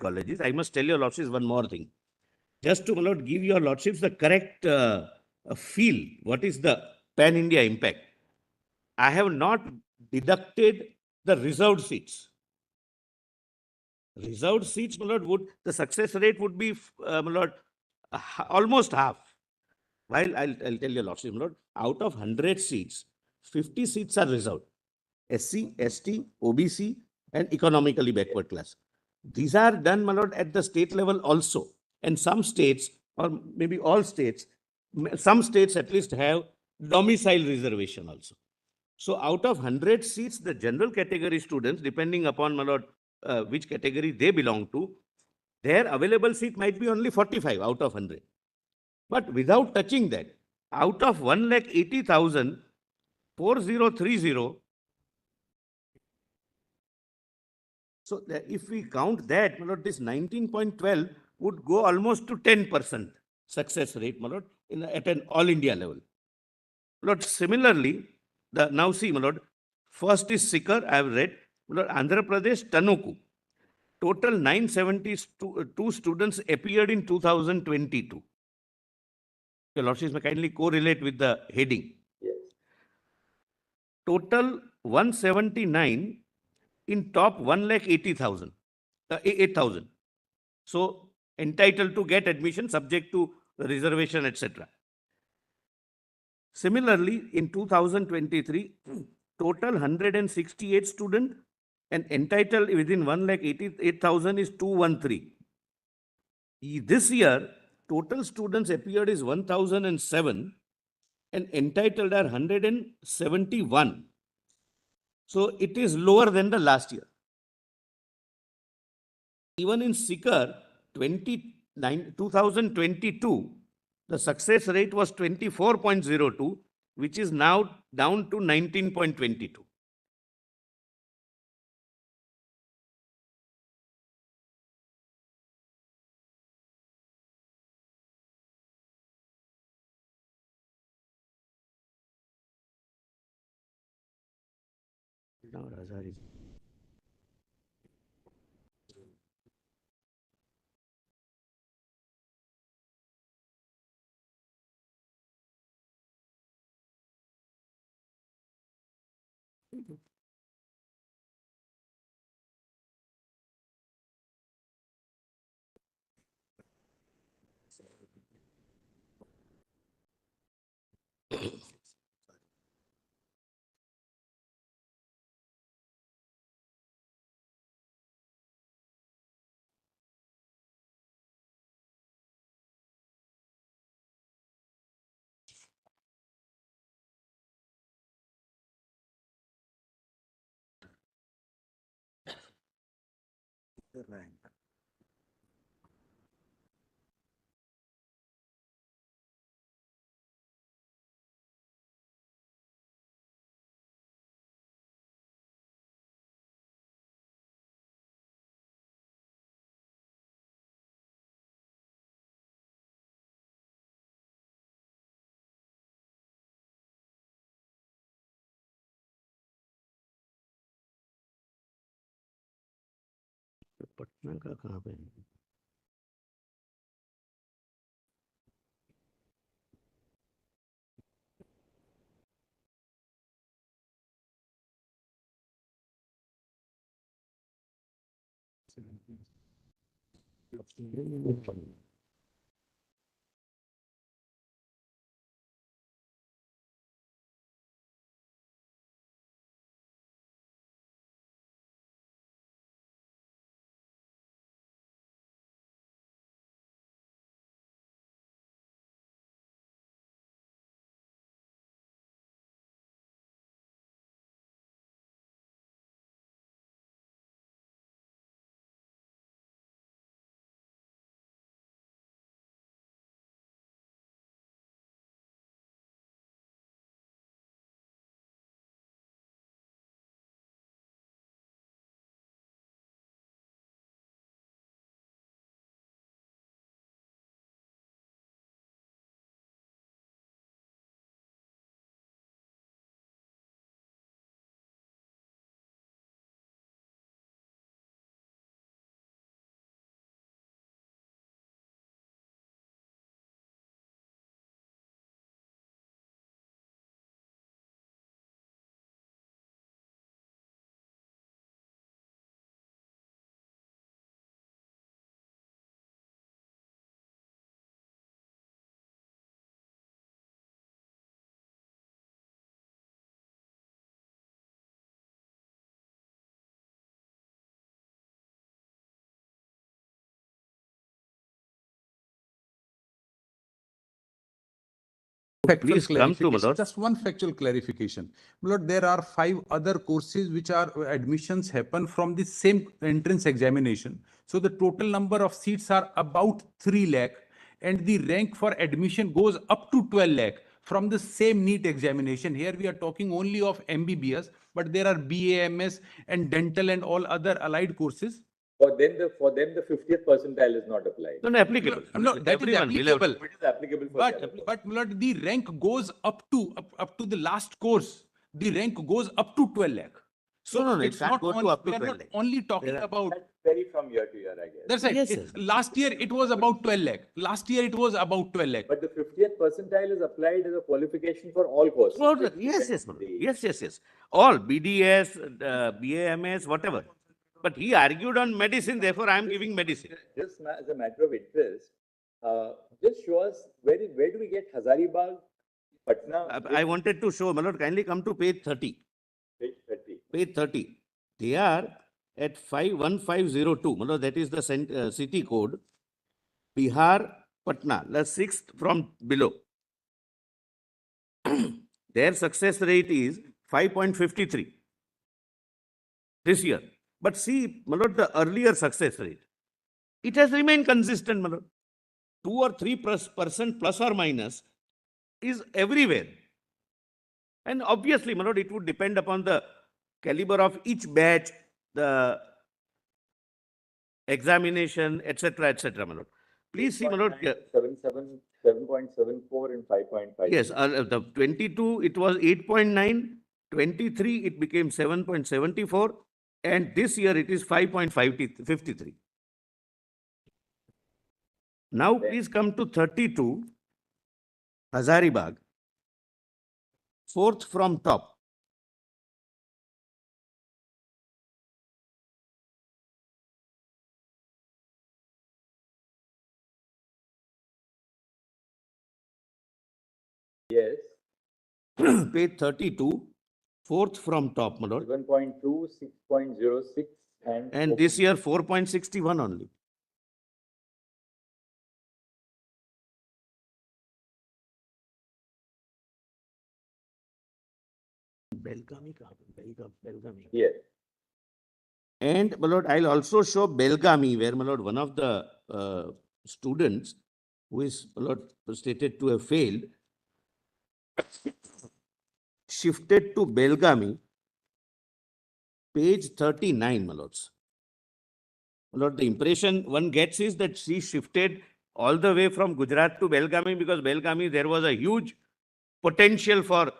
colleges. I must tell your lordships one more thing. Just to, my lord, give your lordships the correct feel, what is the pan-India impact. I have not deducted the reserved seats. Reserved seats, my lord, the success rate would be, my lord, almost half. While I'll tell your lordship, my lord, out of 100 seats, 50 seats are reserved. SC, ST, OBC, and economically backward class. These are done, my lord, at the state level also. And some states, or maybe all states, some states at least have domicile reservation also. So out of 100 seats, the general category students, depending upon, my lord, which category they belong to, their available seat might be only 45 out of 100. But without touching that, out of 1,80,000, 4030. So if we count that, my lord, this 19.12 would go almost to 10% success rate, my lord, at an all India level. My lord, similarly, now see, my lord, first is Sikar, I have read. My lord, Andhra Pradesh, Tanuku. Total 972 students appeared in 2022. Your lordships may kindly correlate with the heading. Yes. Total 179 in top 1,80,000, 8,000. So entitled to get admission subject to reservation, etc. Similarly, in 2023, total 168 students and entitled within 1,88,000 is 213. This year, total students appeared is 1,007 and entitled are 171. So it is lower than the last year. Even in Sikar, 2022, the success rate was 24.02, which is now down to 19.22. Now, Razari. Rank. Patna का कहाँ पे है? factual Please come to, my clarification. lord. Just one factual clarification. My lord, there are 5 other courses which are admissions happen from the same entrance examination. So the total number of seats are about 3 lakh, and the rank for admission goes up to 12 lakh from the same NEET examination. Here we are talking only of MBBS, but there are BAMS and dental and all other allied courses. For them, the 50th percentile is not applied. No, applicable. No, that is Everyone will have- applicable. It is applicable for the other course. But my lord, the rank goes up to the last course. The rank goes up to 12 lakh. So No, it it's can't not go to only, up to we are 12 not lakh. only talking There are- about. That vary from year to year, I guess. That's right. Yes, sir. Last year it was about 12 lakh. Last year it was about 12 lakh. But the 50th percentile is applied as a qualification for all courses. Oh, which yes, depends yes, on my lord. the- Yes. All BDS, BAMS, whatever. But he argued on medicine, therefore I am giving medicine. Just as a matter of interest, just show us where do we get Hazaribagh, Patna? I wanted to show, my lord, kindly come to page 30. Page 30. Page 30. They are at 51502. My lord, that is the city code. Bihar, Patna, the 6th from below. Their success rate is 5.53 this year. But see, my lord, the earlier success rate, it has remained consistent, my lord. 2 or 3% plus or minus is everywhere. And obviously, my lord, it would depend upon the caliber of each batch, the examination, etc., my lord. Please see, my lord. 7.74 and 5.5. Yes, the 22, it was 8.9, 23, it became 7.74, and this year it is 5.53. Now, please come to 32, Hazaribagh, 4th from top. Yes. Page 32, 4th from top, my lord. 7.2, 6.06, And this year 4.61 only. Belgavi. Yes. And, my lord, I'll also show Belgavi, where, my lord, one of the students who is, my lord, stated to have failed, shifted to Belgavi, page 39, my lords. My lord, the impression one gets is that she shifted all the way from Gujarat to Belgavi because Belgavi, there was a huge potential for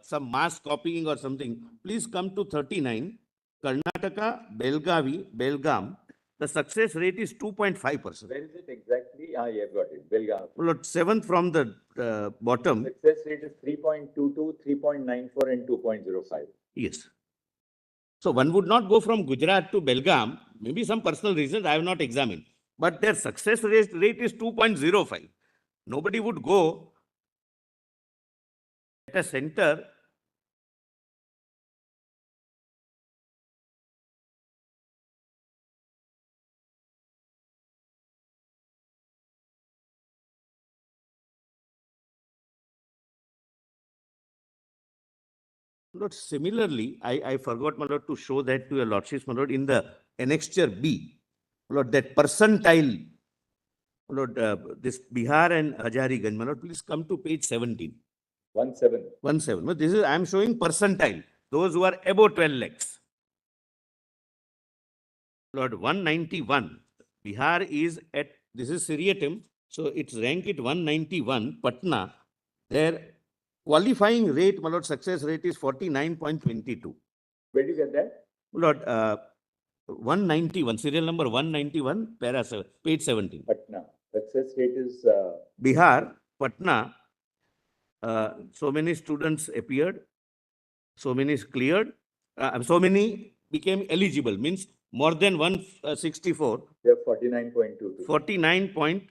some mass copying or something. Please come to 39. Karnataka, Belgavi, Belgaum. The success rate is 2.5%. Where is it exactly? Yeah, I've got it. Belgaum. Well, 7th from the bottom. Success rate is 3.22, 3.94, and 2.05. Yes. So one would not go from Gujarat to Belgaum, maybe some personal reasons I have not examined, but their success rate is 2.05. Nobody would go at a center Lord, similarly, I forgot, my lord, to show that to your lordships, my lord, in the annexure B, my lord, that percentile, my lord, this Bihar and Hazarigans, my lord, please come to page 17. 1.7. 1.7. No, this is, I am showing percentile, those who are above 12 lakhs. Lord, 191. Bihar is at, this is seriatim, so it's ranked at 191. Patna, their qualifying rate, my lord, success rate is 49.22. Where do you get that? Lord, 191, serial number 191, page 17. Patna. Success rate is. Bihar, Patna, so many students appeared, so many cleared, so many became eligible, means more than 164. They have 49.22. 49.22.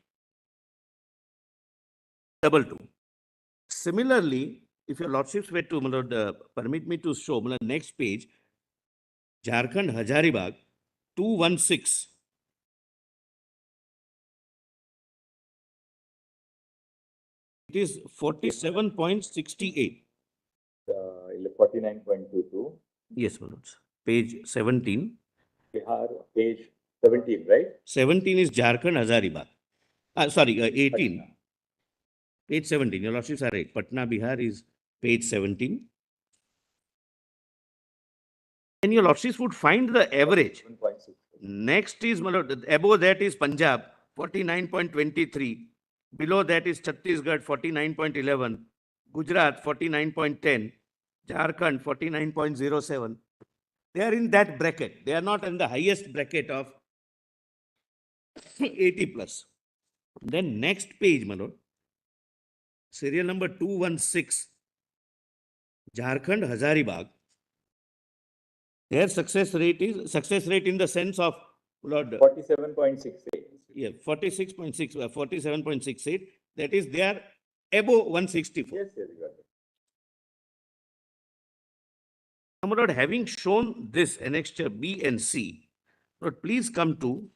Similarly, if your lordships were to, my lord, permit me to show, my lord, next page, Jharkhand Hazaribagh 216. It is 47.68. 49.22. Yes, Manoj. Page 17. Bihar, page 17, right? 17 is Jharkhand, Hazaribagh. 18. Patna. Page 17. Your lordships are right. Patna, Bihar is page 17. And your lordships would find the average. 7.6. Next is, above that is Punjab, 49.23. Below that is Chhattisgarh, 49.11. Gujarat, 49.10. Jharkhand, 49.07. They are in that bracket. They are not in the highest bracket of 80 plus. Then next page, my lord. Serial number 216. Jharkhand, Hazaribagh. Their success rate in the sense of, Lord, 47.68. yeah, 46.6, 47.68. That is, they are above 164. Yes, yes, you got it. Now, my lord, having shown this annexure B and C, Lord, please come to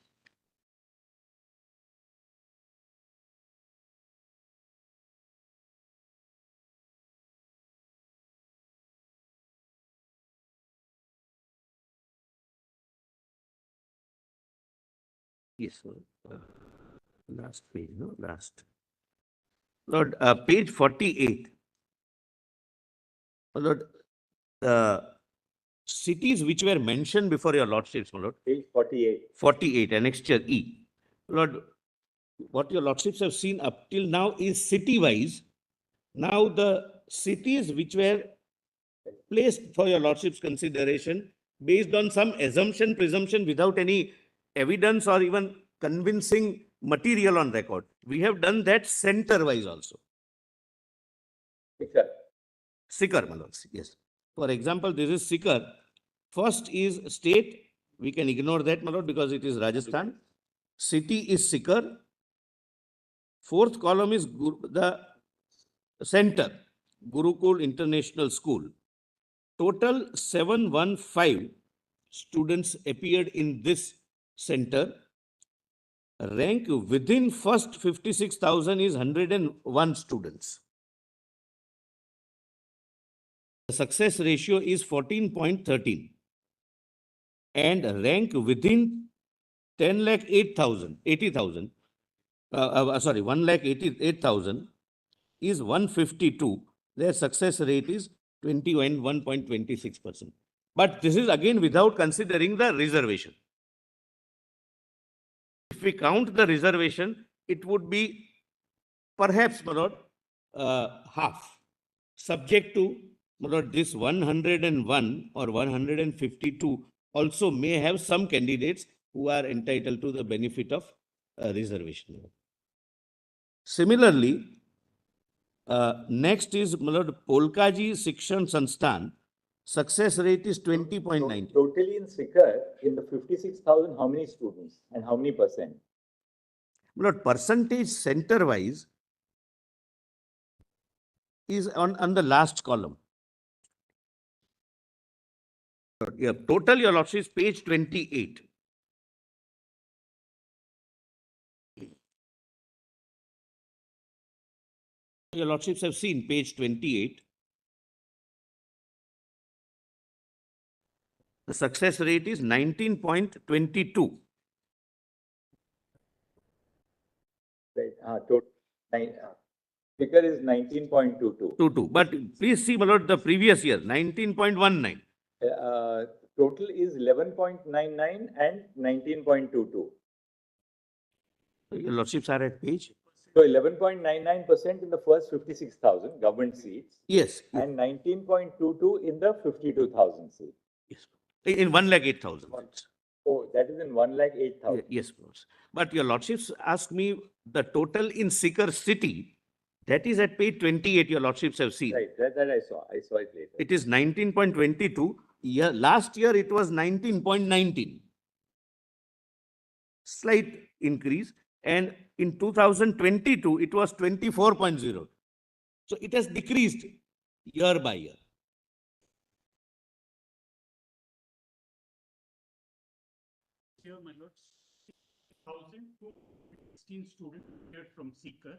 yes, last page, no, last. Lord, page 48. My lord, cities which were mentioned before your lordships, my lord. Page 48. 48, annexure E. Lord, what your lordships have seen up till now is city-wise. Now the cities which were placed for your lordship's consideration based on some assumption, presumption without any evidence or even convincing material on record. We have done that center-wise also. Sikar. Sikar, my lords, yes. For example, this is Sikar. First is state. We can ignore that, my lord, because it is Rajasthan. City is Sikar. Fourth column is the center, Gurukul International School. Total 715 students appeared in this center. Rank within first 56,000 is 101 students. The success ratio is 14.13. And rank within 10 lakh 8,000, 80,000, 1 lakh 88,000 is 152. Their success rate is 21.26%. But this is again without considering the reservation. If we count the reservation, it would be perhaps, my lord, half, subject to, my lord, this 101 or 152 also may have some candidates who are entitled to the benefit of reservation. Similarly, next is, my lord, Polkaji Shikshan Sansthan. Success rate is 20.9. Totally in Sikar, in the 56,000, how many students and how many percent? My lord, percentage center-wise is on the last column. Yeah, total, your lordship, is page 28. Your lordships have seen page 28. The success rate is 19.22. Right. Sikar is 19.22. 22. But please see, my lord, the previous year, 19.19. Total is 11.99 and 19.22. Your lordships are at page? So 11.99% in the first 56,000 government seats. Yes. And 19.22 in the 52,000 seats. Yes. In 1,08,000. Oh, that is in 1,08,000. Yes, lords. But your lordships ask me the total in Sikar city. That is at page 28, your lordships have seen. Right, that I saw. I saw it later. It is 19.22. Last year it was 19.19. Slight increase. And in 2022, it was 24.0. So it has decreased year by year. Here, my lords, 1,016 students appeared from Sikar,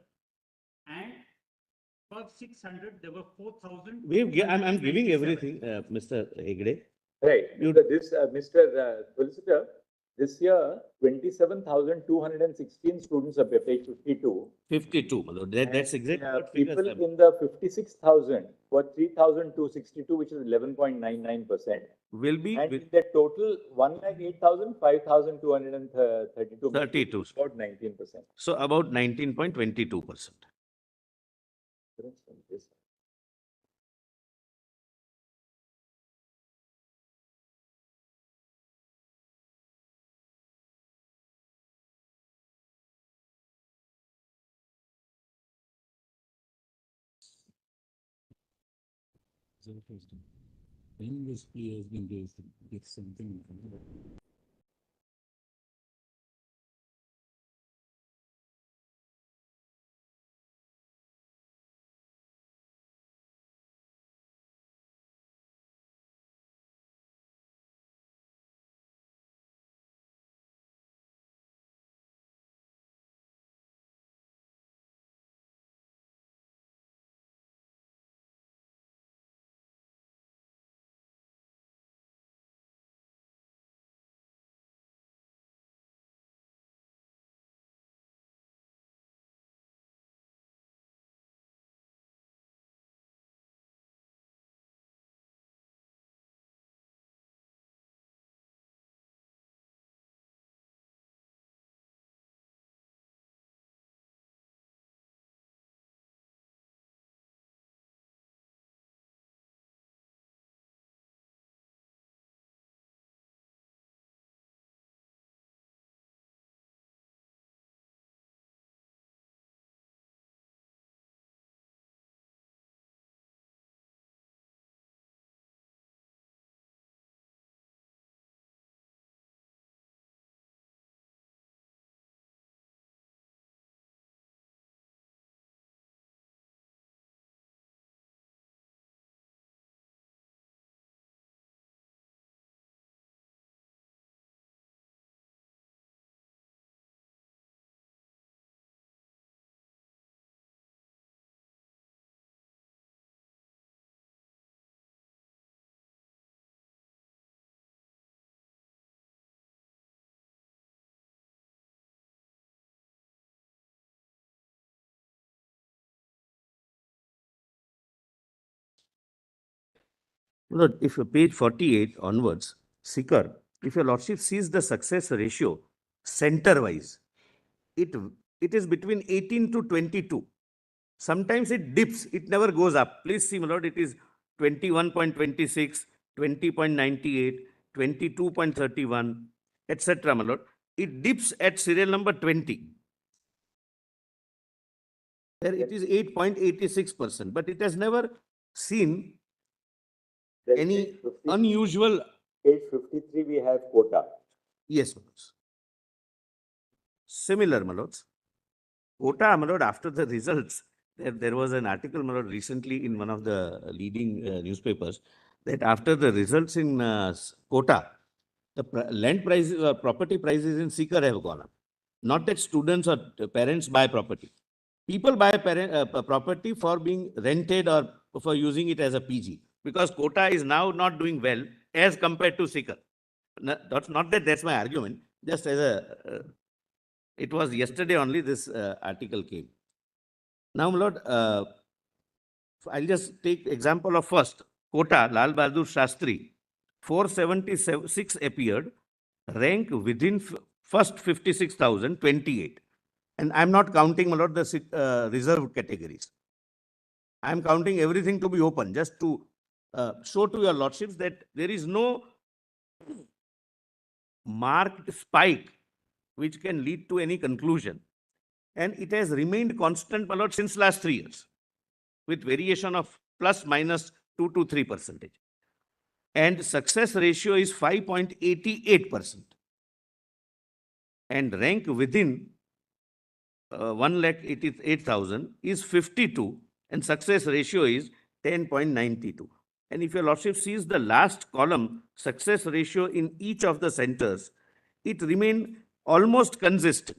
and above 600, there were 4,000. I'm giving everything, Mr. Hegde. Right. You- So this, Mr. Solicitor, this year, 27,216 students appear, page 52. 52, Malord. That's And, exactly what people figures. in the 56,000 were 3,262, which is 11.99%. Will be And with in the total, 1,08,000, 5,232. 32. About 19%. So about 19.22%. When this plea has been raised, it's something. Lord, if you page 48 onwards, Sikar, if your lordship sees the success ratio center-wise, it is between 18 to 22. Sometimes it dips, it never goes up. Please see, my lord, it is 21.26, 20.98, 22.31, etc., my lord. It dips at serial number 20. There it is 8.86%, but it has never seen Then any page 50 unusual. Page 53, we have quota. Yes, my lords. Similar, my lords. Kota, my lord, after the results, there was an article, my lord, recently in one of the leading newspapers that after the results in Kota, the land prices or property prices in Sikar have gone up. Not that students or parents buy property. People buy property for being rented or for using it as a PG, because Kota is now not doing well as compared to Sikar. That's not that that's my argument, just as a, it was yesterday only this article came. Now, my lord, I'll just take example of first, Kota, Lal Bahadur Shastri, 476 appeared, rank within first 56,028. And I'm not counting, my lord, the reserved categories. I'm counting everything to be open, just to show to your lordships that there is no marked spike which can lead to any conclusion. And it has remained constant, my lord, since last 3 years, with variation of plus minus 2 to 3%. And success ratio is 5.88%. And rank within 1,88,000 is 52, and success ratio is 10.92. And if your lordship sees the last column, success ratio in each of the centers, it remained almost consistent.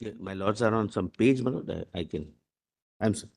Yeah, my lords are on some page, Manoj. I can. I'm sorry.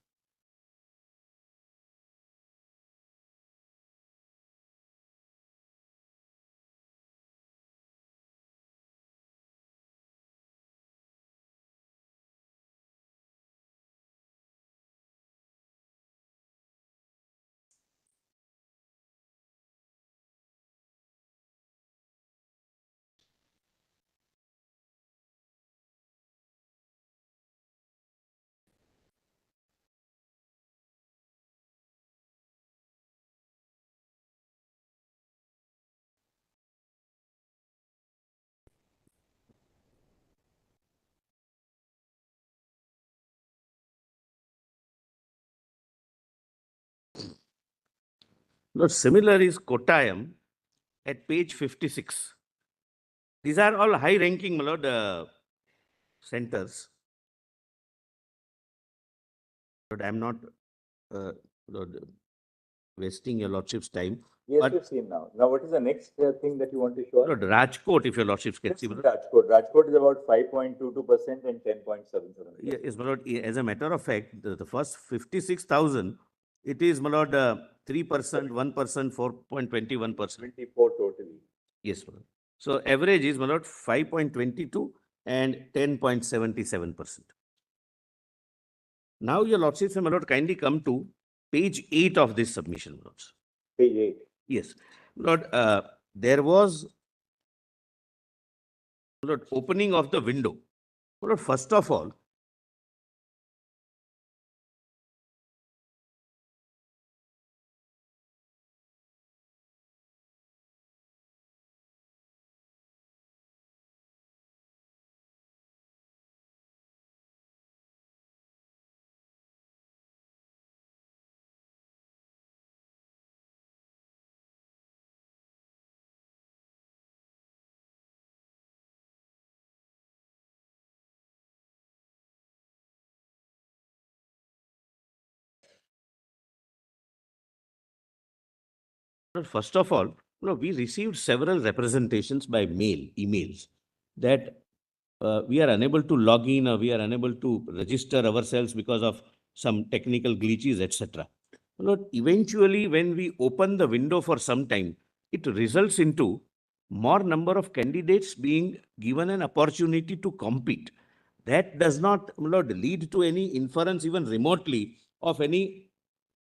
Lord, similar is Kottayam at page 56. These are all high-ranking, my lord, centers. But I'm not, Lord, wasting your lordship's time. Yes, But we've seen now. Now, what is the next thing that you want to show us? Lord, Rajkot, if your lordships can Let's see. see my lord. Rajkot. Rajkot is about 5.22% and 10.77%. Yes, my lord, as a matter of fact, the first 56,000, it is, my lord, 3%, 1%, 4.21%. 24 totally. Yes, my lord. So average is, my lord, 5.22 and 10.77%. Now, your lordships, my lord, kindly come to page 8 of this submission, my lords. Page 8. Yes, Lord, there was, Lord, opening of the window. Lord, first of all, we received several representations by mail, emails, that we are unable to log in or we are unable to register ourselves because of some technical glitches, etc. Lord, eventually, when we open the window for some time, it results into more number of candidates being given an opportunity to compete. That does not, Lord, lead to any inference even remotely of any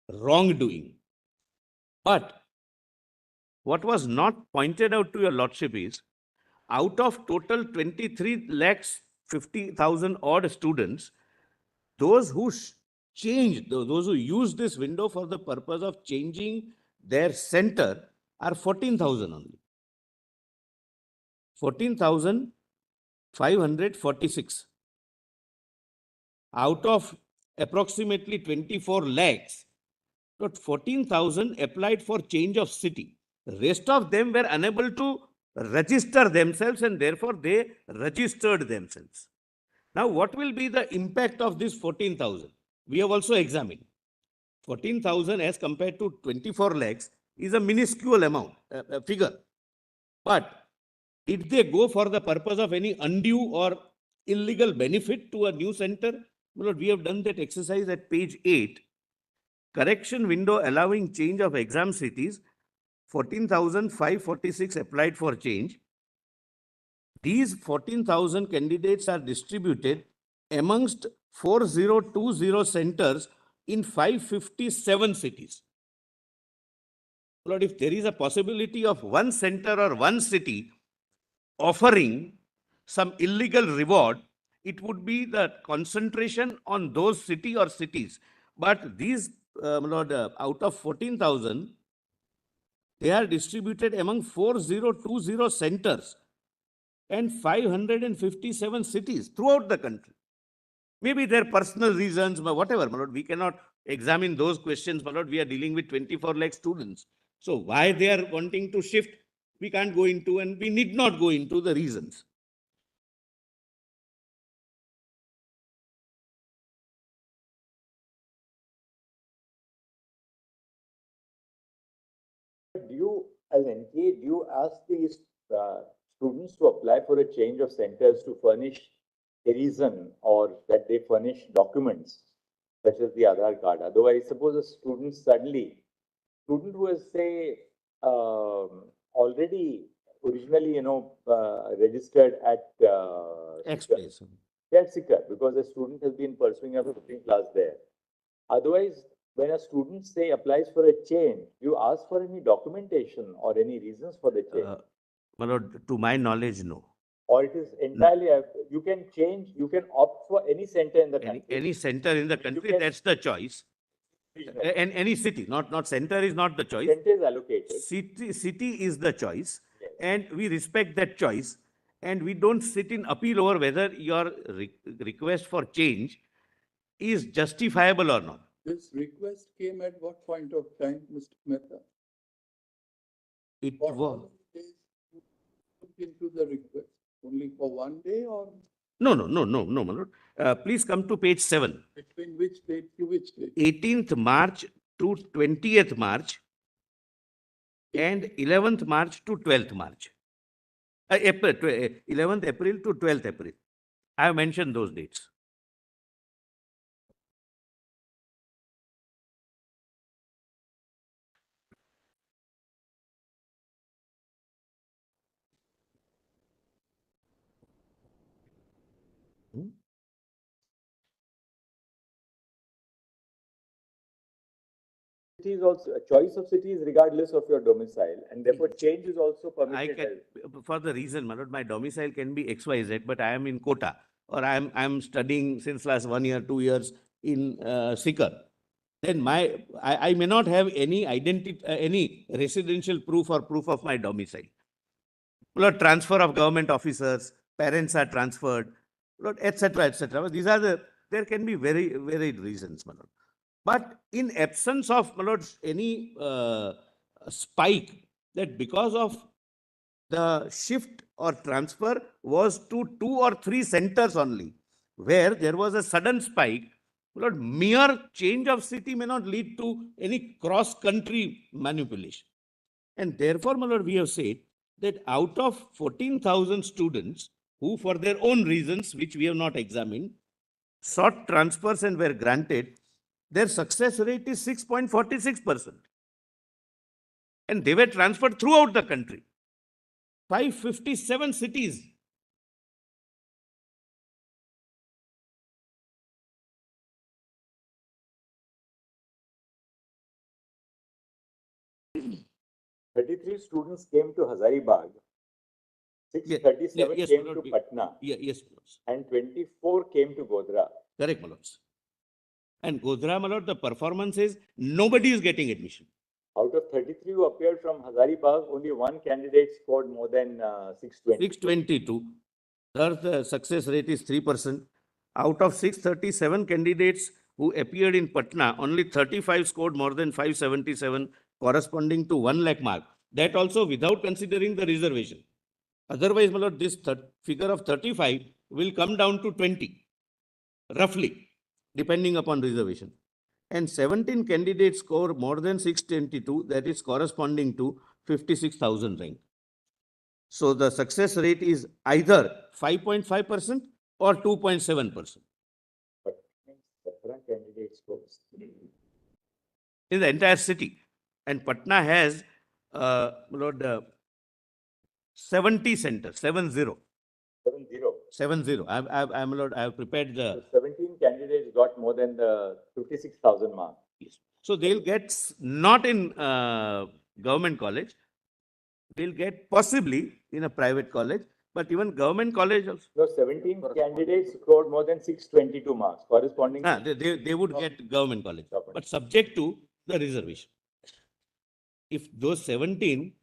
wrongdoing. But what was not pointed out to your lordship is, out of total 23 lakhs 50,000 odd students, those who changed, those who used this window for the purpose of changing their center are 14,000 only. 14,546 out of approximately 24 lakhs. But 14,000 applied for change of city. The rest of them were unable to register themselves and therefore they registered themselves. Now, what will be the impact of this 14,000? We have also examined. 14,000 as compared to 24 lakhs is a minuscule amount, figure. But did they go for the purpose of any undue or illegal benefit to a new center? Well, we have done that exercise at page 8. Correction window allowing change of exam cities, 14,546 applied for change. These 14,000 candidates are distributed amongst 4020 centers in 557 cities. Lord, if there is a possibility of one center or one city offering some illegal reward, it would be the concentration on those city or cities. But these, Lord, out of 14,000, they are distributed among 4020 centers and 557 cities throughout the country. Maybe their personal reasons, but whatever, my lord, we cannot examine those questions, my lord. We are dealing with 24 lakh students. So why they are wanting to shift, we can't go into, and we need not go into the reasons. Do you, as NTA, do you ask these students to apply for a change of centers to furnish a reason or that they furnish documents such as the Aadhaar card? Otherwise, suppose a student who has, say, already originally, registered at Explain. Sikar, because the student has been pursuing a 15th class there. Otherwise, when a student, say, applies for a change, you ask for any documentation or any reasons for the change? My lord, to my knowledge, no. Or it is entirely, you can change, you can opt for any center in the country. Any center in the country, that's the choice. And any city, not center is not the choice. Center is allocated. City is the choice, Yes. and we respect that choice, and we don't sit in appeal over whether your request for change is justifiable or not. This request came at what point of time, Mr. Mehta? It What was days you looked into the request? Only for one day or no, my lord. Please come to page 7. between which date to which date? 18th March to 20th March and 11th March to 12th March. 11th April to 12th April. I have mentioned those dates. Hmm? City is also a choice of city is regardless of your domicile, and therefore change is also I permitted. can, for the reason, my lord, my domicile can be XYZ, but I am in Kota, or I'm studying since last 1 year, 2 years in Sikar. Then I may not have any identity, any residential proof or proof of my domicile. Lord, transfer of government officers, parents are transferred, Lord, etc., etc. These are there can be very varied reasons, my lord. But in absence of, my lord, any spike, that because of the shift or transfer was to 2 or 3 centers only, where there was a sudden spike, my lord, mere change of city may not lead to any cross-country manipulation. And therefore, my lord, we have said that out of 14,000 students who, for their own reasons, which we have not examined, sought transfers and were granted, their success rate is 6.46%. And they were transferred throughout the country. 557 cities. Thirty-three students came to Hazaribagh. Yeah, 637 yes, came my to lord. Patna, Yes, my lords. and 24 came to Godhra. Correct, my lords. And Godhra, my lord, the performance is nobody is getting admission. Out of 33 who appeared from Hazaribagh, only one candidate scored more than 620. 622. The success rate is 3%. Out of 637 candidates who appeared in Patna, only 35 scored more than 577, corresponding to 1 lakh mark. That also without considering the reservation. Otherwise, my lord, this figure of 35 will come down to 20, roughly, depending upon reservation. And 17 candidates score more than 622, that is corresponding to 56,000 rank. So the success rate is either 5.5% or 2.7%. But Patna candidate scores. In the entire city. And Patna has, Lord, 70 centers, 70. 7-0. 70. I'm Lord, I have prepared So the. 17 candidates got more than the 56,000 mark. Yes. So they'll get not in government college, they'll get possibly in a private college, but even government college also. No, 17 candidates scored more than 622 marks, corresponding to They would get government college, Government. but subject to the reservation. If those 17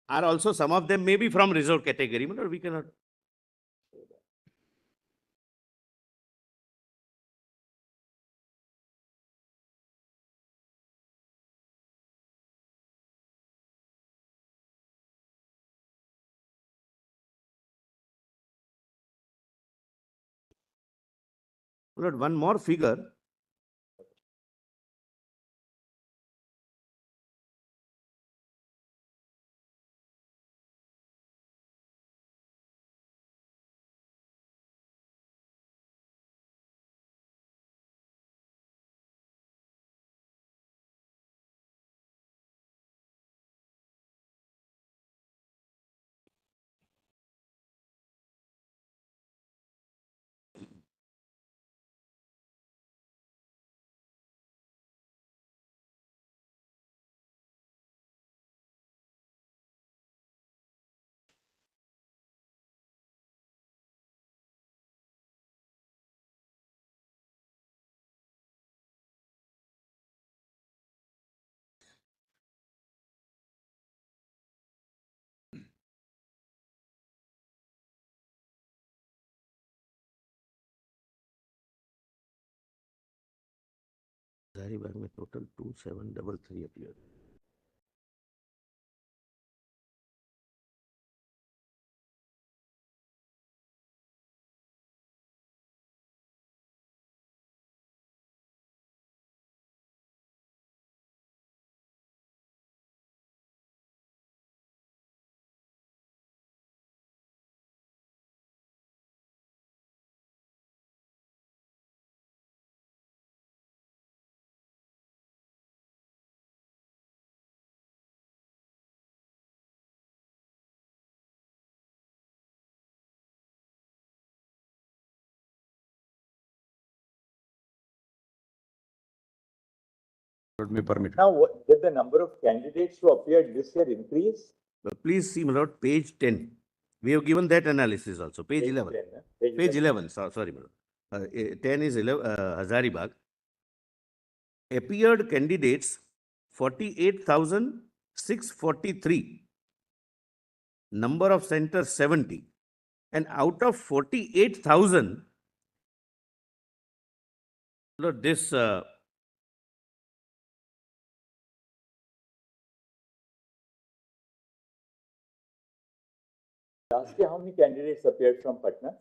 are also, some of them may be from reserved category, but we cannot Lord, one more figure. Hazaribagh में total 2733 appear. May permit. Now, did the number of candidates who appeared this year increase? Please see, my lord, page 10. We have given that analysis also. Page 11. 10, Page 11. Sorry, my lord. 10 is 11, Hazaribagh. Appeared candidates 48,643. Number of centers 70. And out of 48,000, Lord, this Last year, how many candidates appeared from Patna?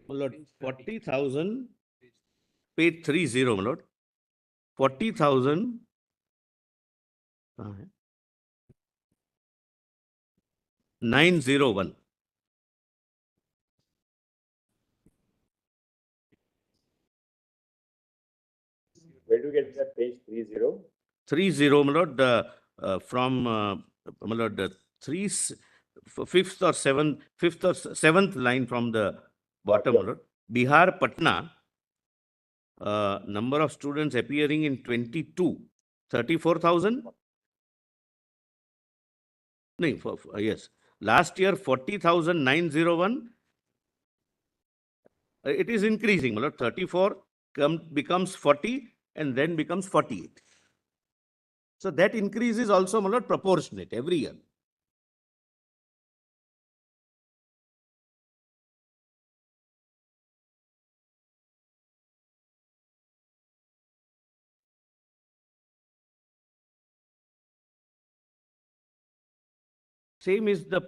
my lord, 40,000, page 30, my lord. 40,000. 901. Where do you get that page 30? 30, my lord, from my lord, fifth or seventh line from the bottom, my lord. Bihar, Patna, number of students appearing in 22, 34,000. No, yes. Last year, 40,901. It is increasing, my lord. 34 becomes 40 and then becomes 48. So that increase is also, my lord, proportionate every year. Same is the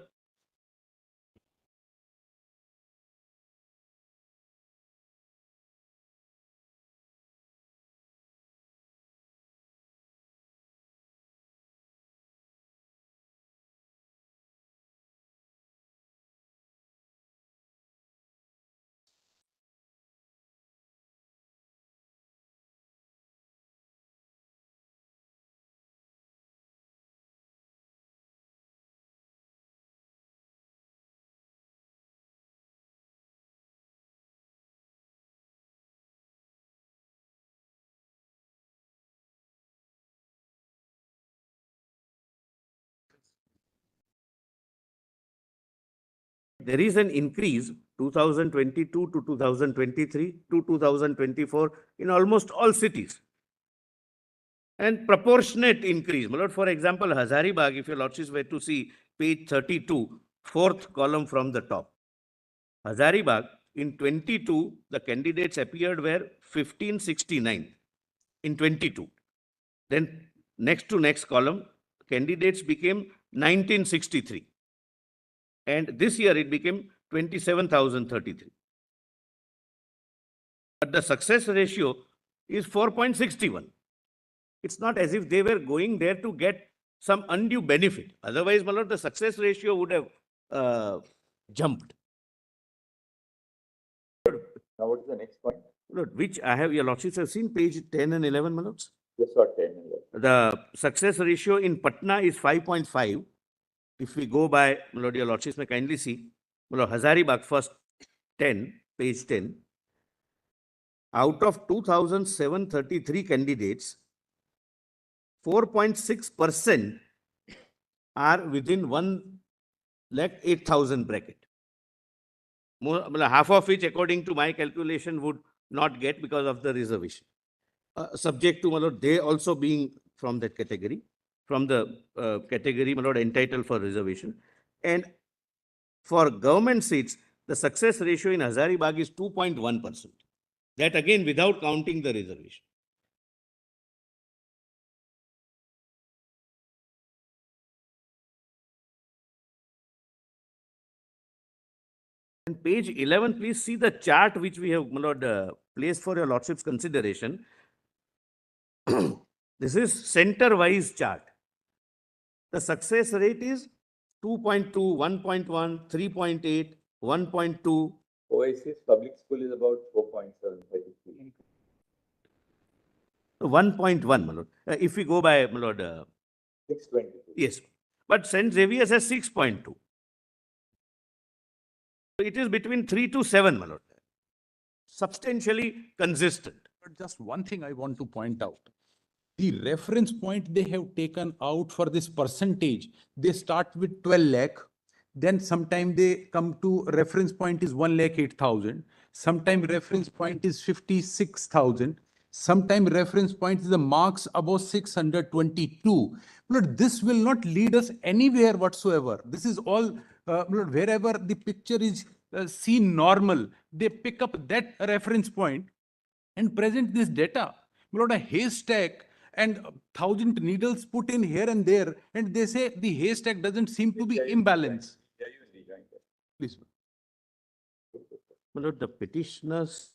there is an increase 2022 to 2023 to 2024 in almost all cities. And proportionate increase. My lord, for example, Hazaribagh, if your lordships were to see page 32, fourth column from the top. Hazaribagh, in 22, the candidates appeared were 1569 in 22. Then next to next column, candidates became 1963. And this year it became 27,033. but the success ratio is 4.61. It's not as if they were going there to get some undue benefit. Otherwise, my lord, the success ratio would have jumped. Now, what is the next point? Lord, which I have, your lordships have seen page 10 and 11, my lords. Just got 10 and 11. The success ratio in Patna is 5.5. If we go by, my lord, your lordships may kindly see, my lord, Hazaribagh first 10, page 10. Out of 2,733 candidates, 4.6% are within 1,08,000 bracket. Half of which, according to my calculation, would not get because of the reservation. Subject to, my lord, they also being from that category, from the category, my lord, entitled for reservation. And for government seats, the success ratio in Hazaribagh is 2.1%. That again, without counting the reservation. And page 11, please see the chart which we have, my lord, placed for your lordship's consideration. This is center-wise chart. The success rate is 2.2, 1.1, 3.8, 1.2. Oasis public school is about 4.733. 1.1, my lord. If we go by, my lord. 622. Yes. But St. Xavier's has 6.2. So it is between 3 to 7, my lord. Substantially consistent. But just one thing I want to point out. The reference point they have taken out for this percentage, they start with 12 lakh. Then sometime they come to reference point is 1,08,000. Sometime reference point is 56,000. Sometime reference point is the marks above 622. But this will not lead us anywhere whatsoever. This is all, wherever the picture is seen normal, they pick up that reference point and present this data. A haystack and 1,000 needles put in here and there, and they say the haystack doesn't seem to be imbalanced. Please. My lord, the petitioners.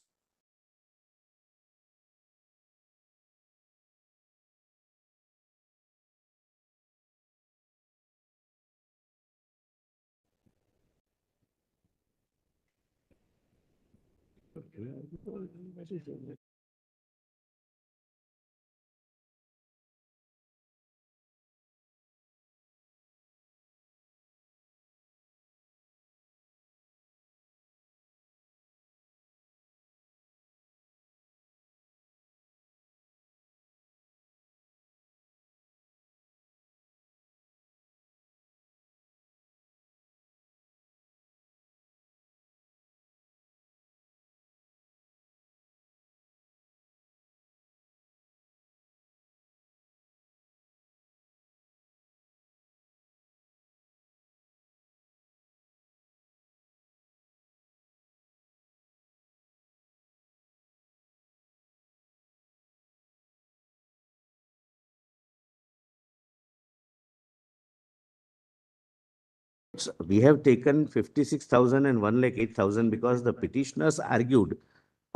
We have taken 56,000 and 1,08,000 because the petitioners argued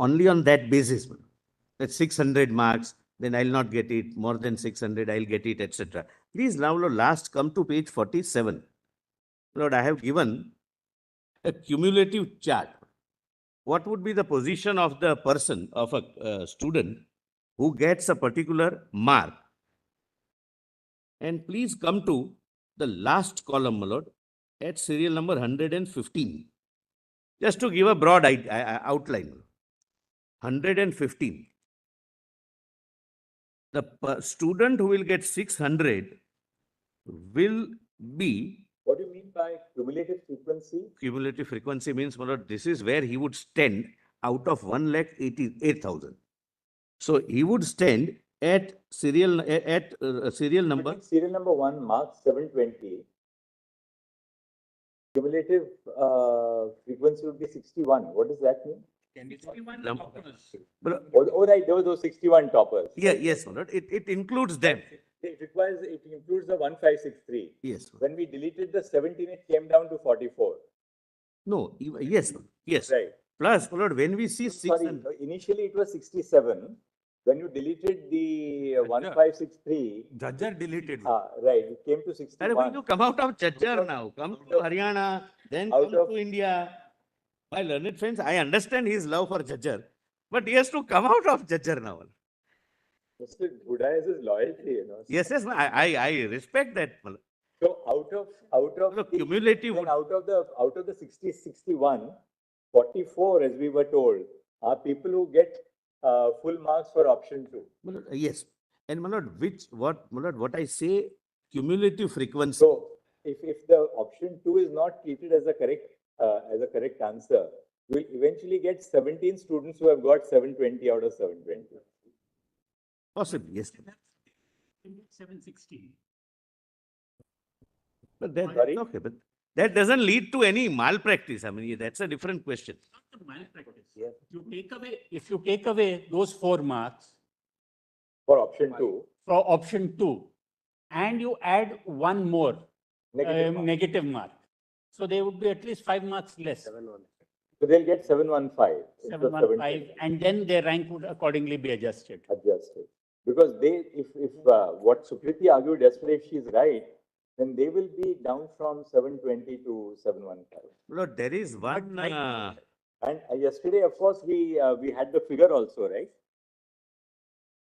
only on that basis. That 600 marks, then I'll not get it. More than 600, I'll get it, etc. Please now, Lord, last come to page 47. Lord, I have given a cumulative chart. What would be the position of the person, of a student who gets a particular mark? And please come to the last column, my lord, at serial number 115. Just to give a broad outline. 115. The student who will get 600 will be. What do you mean by cumulative frequency? Cumulative frequency means, my lord, this is where he would stand out of 1,88,000. So he would stand at serial number. Serial number 1 marks 720. Cumulative frequency would be 61. What does that mean? Oh, right, there were those 61 toppers. Yeah, yes, my lord. It includes them. It includes the 1563. Yes. When we deleted the 17, it came down to 44. No, yes, yes. Right. Plus, my lord, when we see Sorry, 600, initially it was 67. When you deleted the 1563, Judge deleted. right, it came to are 61. going to come out of Jajjar now, come to Haryana, then come to India. My learned friends, I understand his love for Jajjar, but he has to come out of Jajjar now. Mr. Buddha is his loyalty, you know. Yes, yes, I respect that. my lord. So out of The cumulative then would- out of the 60, 61, 44, as we were told, are people who get full marks for option 2. my lord, yes, and my lord, my lord, what I say, cumulative frequency. So if the option 2 is not treated as a correct answer, we'll eventually get 17 students who have got 720 out of 720. Possibly, yes. 760. But that, Sorry? okay, but that doesn't lead to any malpractice. I mean, that's a different question. Not the malpractice. Yes. If you take away those 4 marks For option 2, for option 2, and you add one more negative mark. negative mark, so there would be at least 5 marks less. So they'll get 715. instead of 715, and then their rank would accordingly be adjusted. adjusted. Because if what Sukriti argued yesterday, if she's right, then they will be down from 720 to 715. Lord, there is one, And yesterday, of course, we had the figure also, right?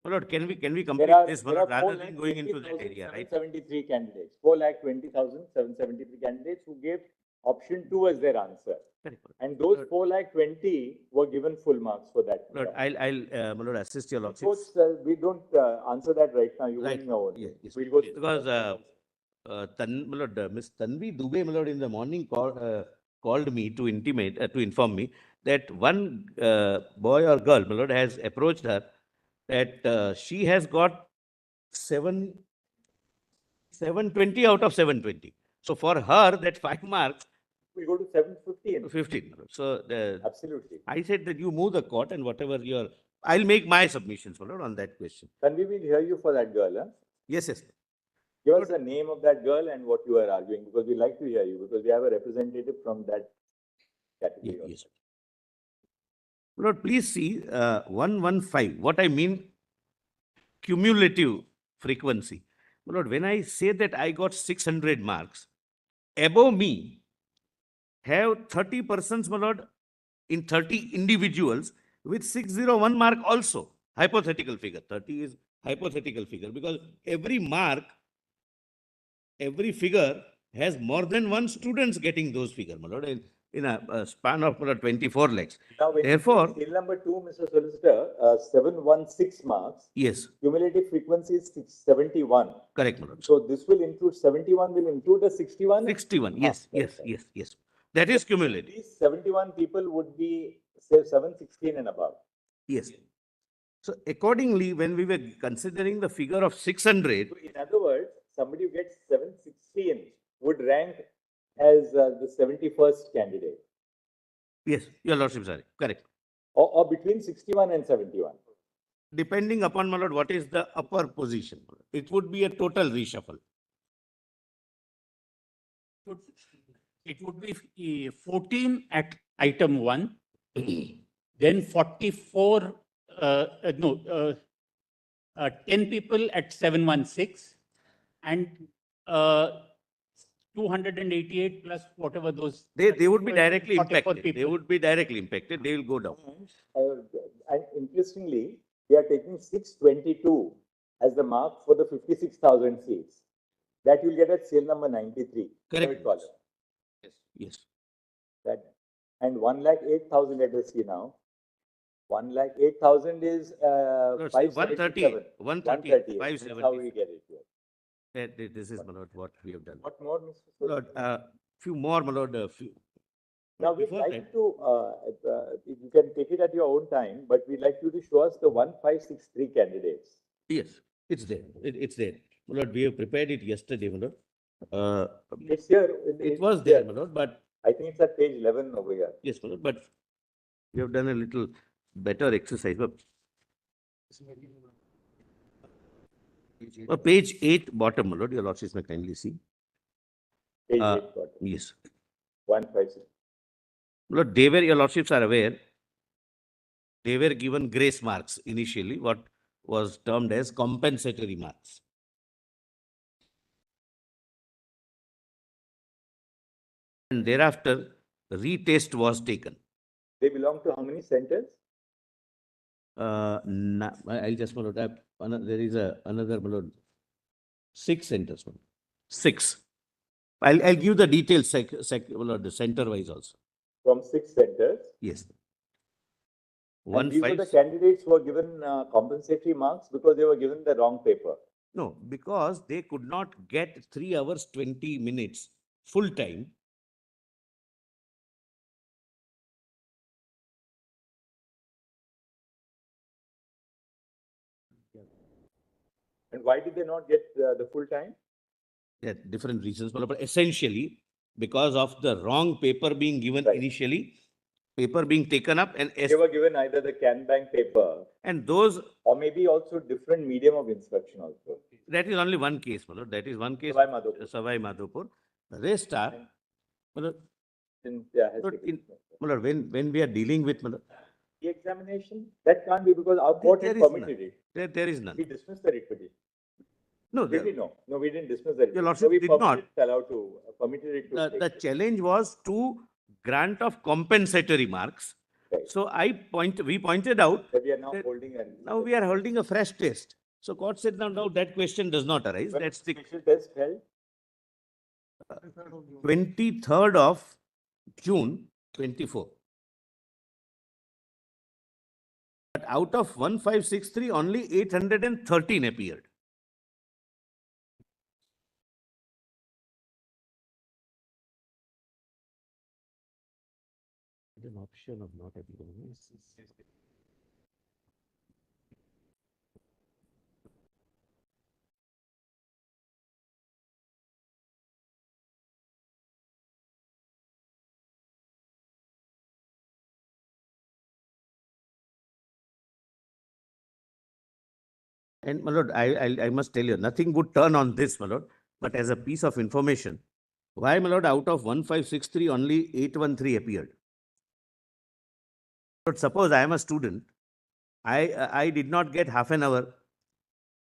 Lord, can we There complete are, this there one are rather than going into that area, right? 4,20,773 candidates, 4,20,773 candidates who gave option 2 as their answer. Correct. And those Lord. 4,20,000 were given full marks for that. Lord, I'll, my lord, assist your lordship. Course, we don't answer that right now. You Right. will know. Yes, yes. We'll go Because, my lord, Miss Tanvi Dubey, my lord, in the morning called me to intimate, to inform me that one boy or girl, my lord, has approached her that she has got 720 out of 720. So for her, that 5 marks, we'll go to 715. 15. my lord. So Absolutely. I said that you move the court and whatever I'll make my submissions, my lord, on that question. Then we will hear you for that girl. Huh? Yes, yes. Give us the name of that girl and what you are arguing, because we like to hear you, because we have a representative from that category. Yeah, yes. Lord, please see 115. What I mean, cumulative frequency. Lord, when I say that I got 600 marks, above me have 30 persons, my lord, in 30 individuals with 601 mark also. Hypothetical figure. 30 is hypothetical figure because every mark, every figure has more than one students getting those figures, my lord, in a span of 24 lakhs. Now, when Therefore, skill number 2, Mr. Solicitor, 716 marks, yes, cumulative frequency is 71. correct, my lord. So this will include 71, will include the 61? 61, yes, yes, yes, yes. That is cumulative. These 71 people would be, say, 716 and above. Yes. So accordingly, when we were considering the figure of 600, So in other words, somebody who gets 716 would rank as the 71st candidate, yes, your lordship, sorry, correct. or between 61 and 71. Depending upon, my lord, what is the upper position, it would be a total reshuffle. It would be 14 at item 1, then 44, 10 people at 716, and 288 plus whatever those. They would be directly 44 impacted. They people. would be directly impacted. They will go down. And interestingly, we are taking 622 as the mark for the 56,000 seats. That you'll get at sale number 93. Correct. Third column. Yes. That, and 1,08,000 let us see now. 1,08,000 is No, it's 577. 130, 130. 570. That's how we get it here. This is, my lord, what we have done. What more, Mr. Lord, few more, my lord, few. Now, we'd Before like that- to, you can take it at your own time, but we'd like you to show us the 1563 candidates. Yes, it's there. It's there. My lord, we have prepared it yesterday, my lord. It's here. It was there, my lord, but I think it's at page 11 over here. yes, my lord, but we have done a little better exercise. Page 8, bottom, my lord, your lordship may kindly see. Page Uh, 8, got it. Yes. 156. Lord, they were, your lordships are aware, they were given grace marks initially, what was termed as compensatory marks. And thereafter, retest was taken. They belong to how many centers? I'll just, my lord, there is another, my lord, 6 centers, my lord. 6. I'll give the details, my lord, the center-wise also. From 6 centers. Yes. And these were the candidates who were given compensatory marks because they were given the wrong paper. No, because they could not get 3 hours 20 minutes full time. And why did they not get the full time? There are different reasons, but essentially because of the wrong paper being given Right. initially, paper being taken up, and They were given either the Can Bank paper and those, or maybe also different medium of instruction also. that is only one case, my lord. That is one case, Savai Madhopur. Savai Madhopur. The rest are, my lord, Yeah, has Lord, taken- my lord, when we are dealing with, my lord, The examination, that can't be because our court had there is permitted none. it. There is none. We dismissed the writ petition. No, Did we? No, we didn't dismiss the writ. Your petition. lordship did not. Permitted it to take The place. challenge was to grant of compensatory marks. Right. So we pointed out That we are now that holding an. now we are holding a fresh test. So court said now that question does not arise. When That's the special test held. 23rd of June 24. But out of 1563, only 813 appeared. An option of not appearing. And my lord, I must tell you, nothing would turn on this, my lord, but as a piece of information, why, my lord, out of 1563, only 813 appeared? But suppose I am a student, I did not get half an hour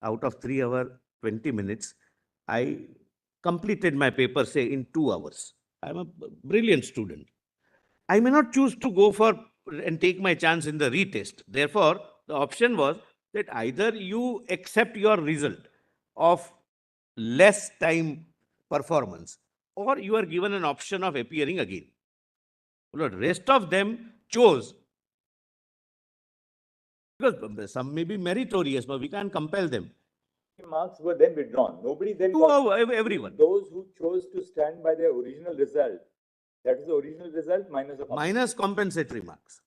out of 3 hours, 20 minutes. I completed my paper, say, in 2 hours. I'm a brilliant student. I may not choose to go for and take my chance in the retest. Therefore, the option was that either you accept your result of less time performance, or you are given an option of appearing again. Well, the rest of them chose, because some may be meritorious, but we can't compel them. Marks were then withdrawn. Nobody then To got. everyone. Those who chose to stand by their original result, that is the original result minus the Minus compensatory marks.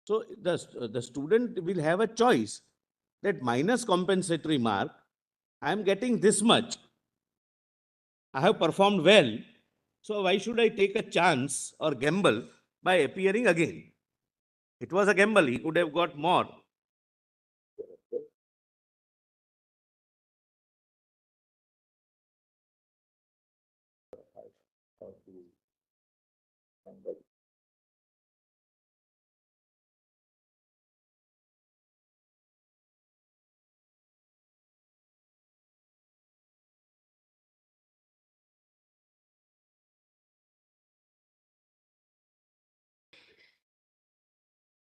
So the student will have a choice that minus compensatory mark, I am getting this much. I have performed well. So why should I take a chance or gamble by appearing again? It was a gamble. He could have got more.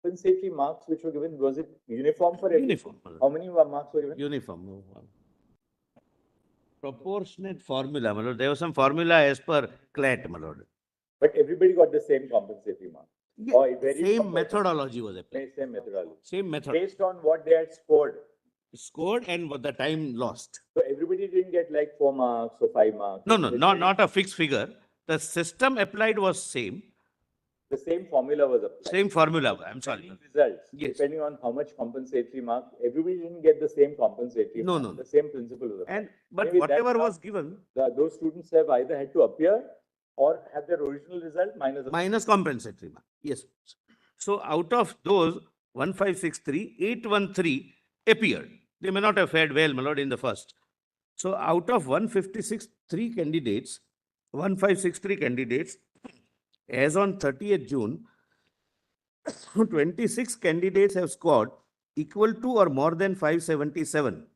compensatory marks which were given, was it uniform for everyone? Uniform. How many marks were given? Uniform. Proportionate formula, my lord. There was some formula as per CLAT, my lord. But everybody got the same compensatory mark. Yeah, Or it varied same from methodology was applied. Same methodology. Same method. Based on what they had scored. Scored and what the time lost. So everybody didn't get like 4 marks or 5 marks. No, not a fixed figure. The system applied was same. The same formula was applied. Same formula. I'm sorry. Results. Yes. Depending on how much compensatory mark, everybody didn't get the same compensatory No, mark. no. The same principle was applied. But Maybe that's whatever how was given, those students have either had to appear or have their original result minus compensatory mark. Yes. So out of those 1563, 813 appeared. They may not have fared well, my lord, in the first. So out of 156, 3 candidates 1563 candidates. As on 30th June, 26 candidates have scored equal to or more than 577.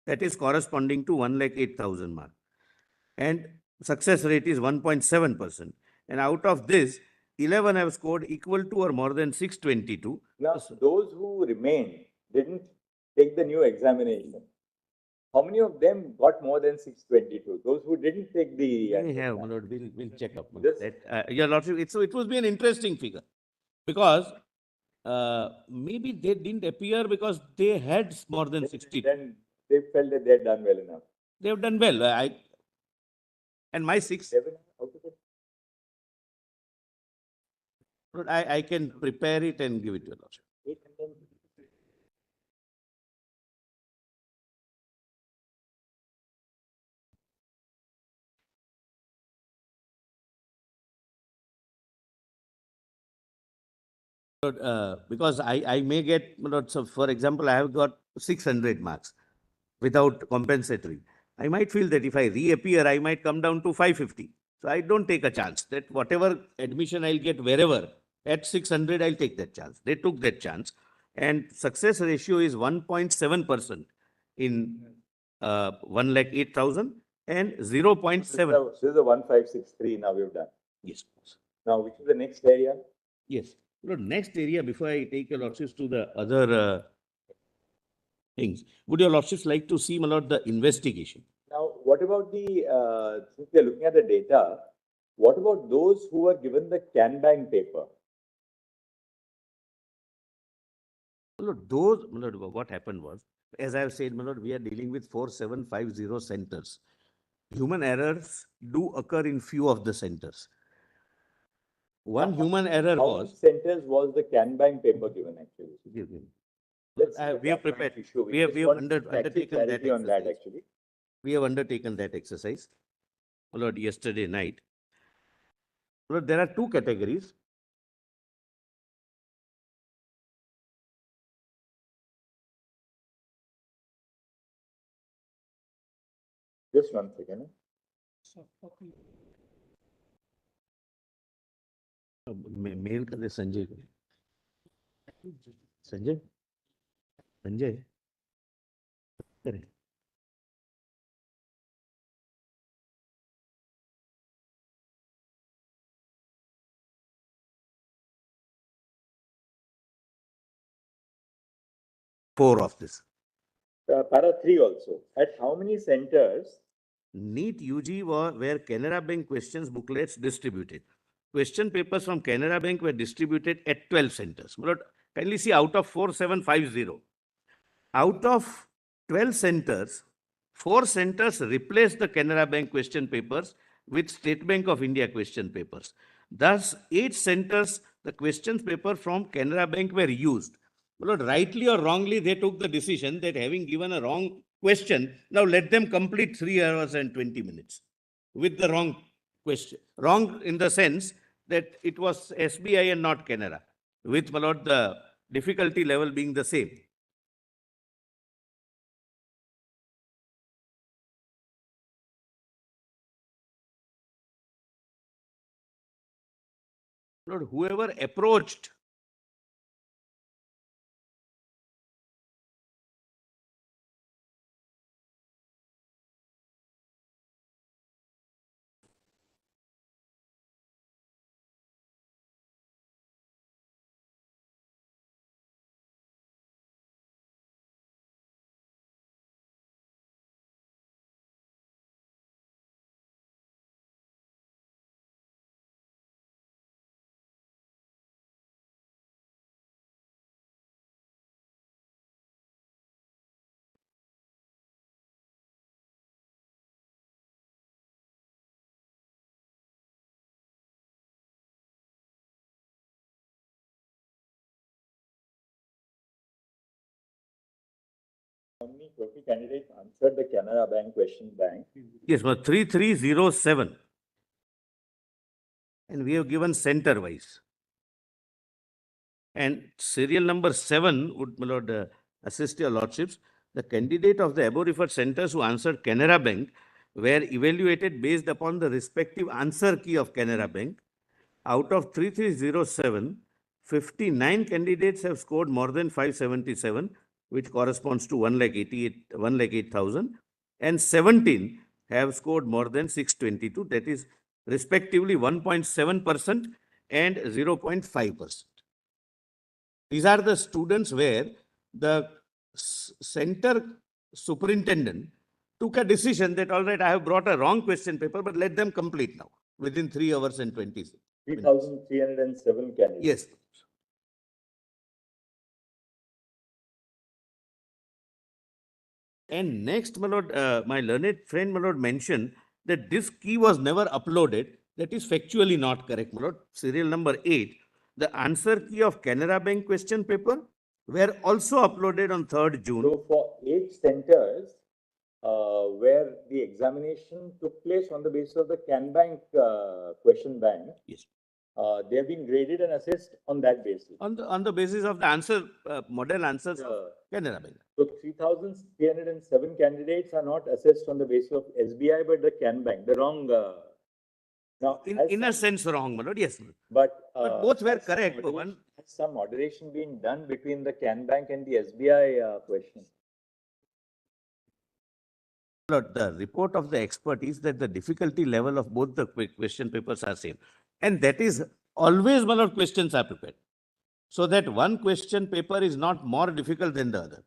That is corresponding to 1,08,000 mark. And success rate is 1.7%. And out of this, 11 have scored equal to or more than 622. Now, those who remained didn't take the new examination. How many of them got more than 622? Those who didn't take the. We have, my lord, we'll check up. This- That, Your Lordship, it would be an interesting figure because maybe they didn't appear because they had more than 60. Then they felt that they had done well enough. They have done well. And my 6, 7 out of it. Lord, I can prepare it and give it to Your Lordship. 8 and then Because I may get, so for example, I have got 600 marks without compensatory. I might feel that if I reappear, I might come down to 550. So I don't take a chance that whatever admission I'll get wherever at 600, I'll take that chance. They took that chance. And success ratio is 1.7% in 1,08,000 and 0.7. this is the 1563 now we've done. Yes. Now, which is the next area? Yes. Lord, next area, before I take your lordships to the other things, would your lordships like to see, my lord, the investigation? Now, what about the, since we are looking at the data, what about those who were given the Canbang paper? My lord, those, my lord, what happened was, as I have said, my lord, we are dealing with 4750 centers. Human errors do occur in few of the centers. One human error How many was. centers was the Canbang paper given actually? Give me. Let's see We have the Canbang prepared. issue. We have just want undertaken clarity that on that exercise. actually. We have undertaken that exercise, my lord, yesterday night. My lord, there are two categories. Just one second. Mail कर दे संजय को. संजय संजय करे. Four of this. Para 3 also. At how many centers? NEET-UG were Canara Bank questions booklets distributed. Question papers from Canara Bank were distributed at 12 centers. My lord, kindly see out of 4750. Out of 12 centers, 4 centers replaced the Canara Bank question papers with State Bank of India question papers. Thus, 8 centers, the questions paper from Canara Bank were used. My lord, rightly or wrongly, they took the decision that having given a wrong question, now let them complete 3 hours and 20 minutes with the wrong question. Wrong in the sense that it was SBI and not Canara, with, my lord, the difficulty level being the same. Lord, whoever approached How many trophy candidates answered the Canara Bank question bank? yes, 3307. And we have given center wise. And serial number 7 would, my lord, assist your lordships. The candidate of the above referred centers who answered Canara Bank were evaluated based upon the respective answer key of Canara Bank. Out of 3307, 59 candidates have scored more than 577, which corresponds to 1,08,000, and 17 have scored more than 622, that is respectively 1.7% and 0.5%. These are the students where the center superintendent took a decision that, all right, I have brought a wrong question paper, but let them complete now within 3 hours and 20 seconds. 3,307 candidates. Yes. And next, my lord, my learned friend, my lord, mentioned that this key was never uploaded. That is factually not correct, my lord. Serial number 8, the answer key of Canara Bank question paper were also uploaded on 3rd June. So for 8 centers, where the examination took place on the basis of the CanBank question bank, Yes. they have been graded and assessed on that basis. On the basis of the answer, model answers of Canara Bank. So 3,307 candidates are not assessed on the basis of SBI, but the CanBank, the wrong. Now, In a sense, wrong, my lord. Yes, my lord. but both were has some correct. moderation- One, has some moderation been done between the CanBank and the SBI question? Lord, the report of the expert is that the difficulty level of both the question papers are same. And that is always, my lord, questions are prepared. So that one question paper is not more difficult than the other.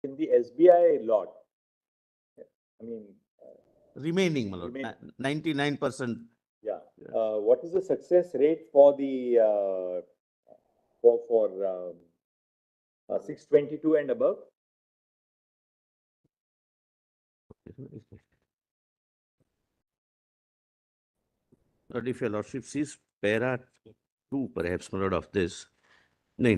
In the SBI lot, I mean, Remaining, my lord, Remaining. 99%. yeah. What is the success rate for the for 622 and above? Lord, if your lordship sees para 2, perhaps, my lord, of this. No.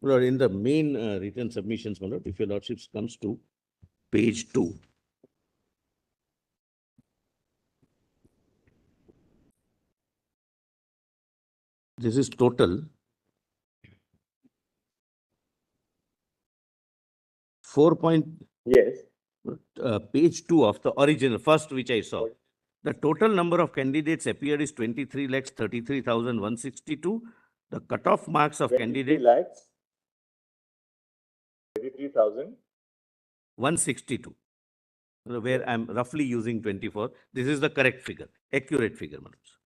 Lord, in the main written submissions, my lord, if your lordship comes to page 2. This is total 4. Yes. Page 2 of the original, first which I saw. The total number of candidates appeared is 23,33,162. The cutoff marks of 23 candidate lakhs. 23,000. 162. Where I'm roughly using 24. This is the correct figure, accurate figure, Manoj.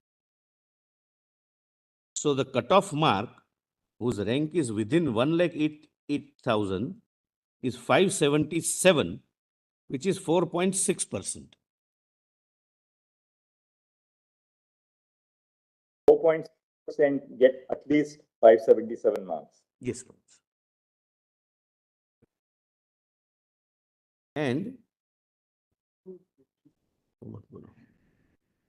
So the cutoff mark, whose rank is within 1,08,000, is 577, which is 4.6%. 4.6% get at least 577 marks. Yes, Manoj. And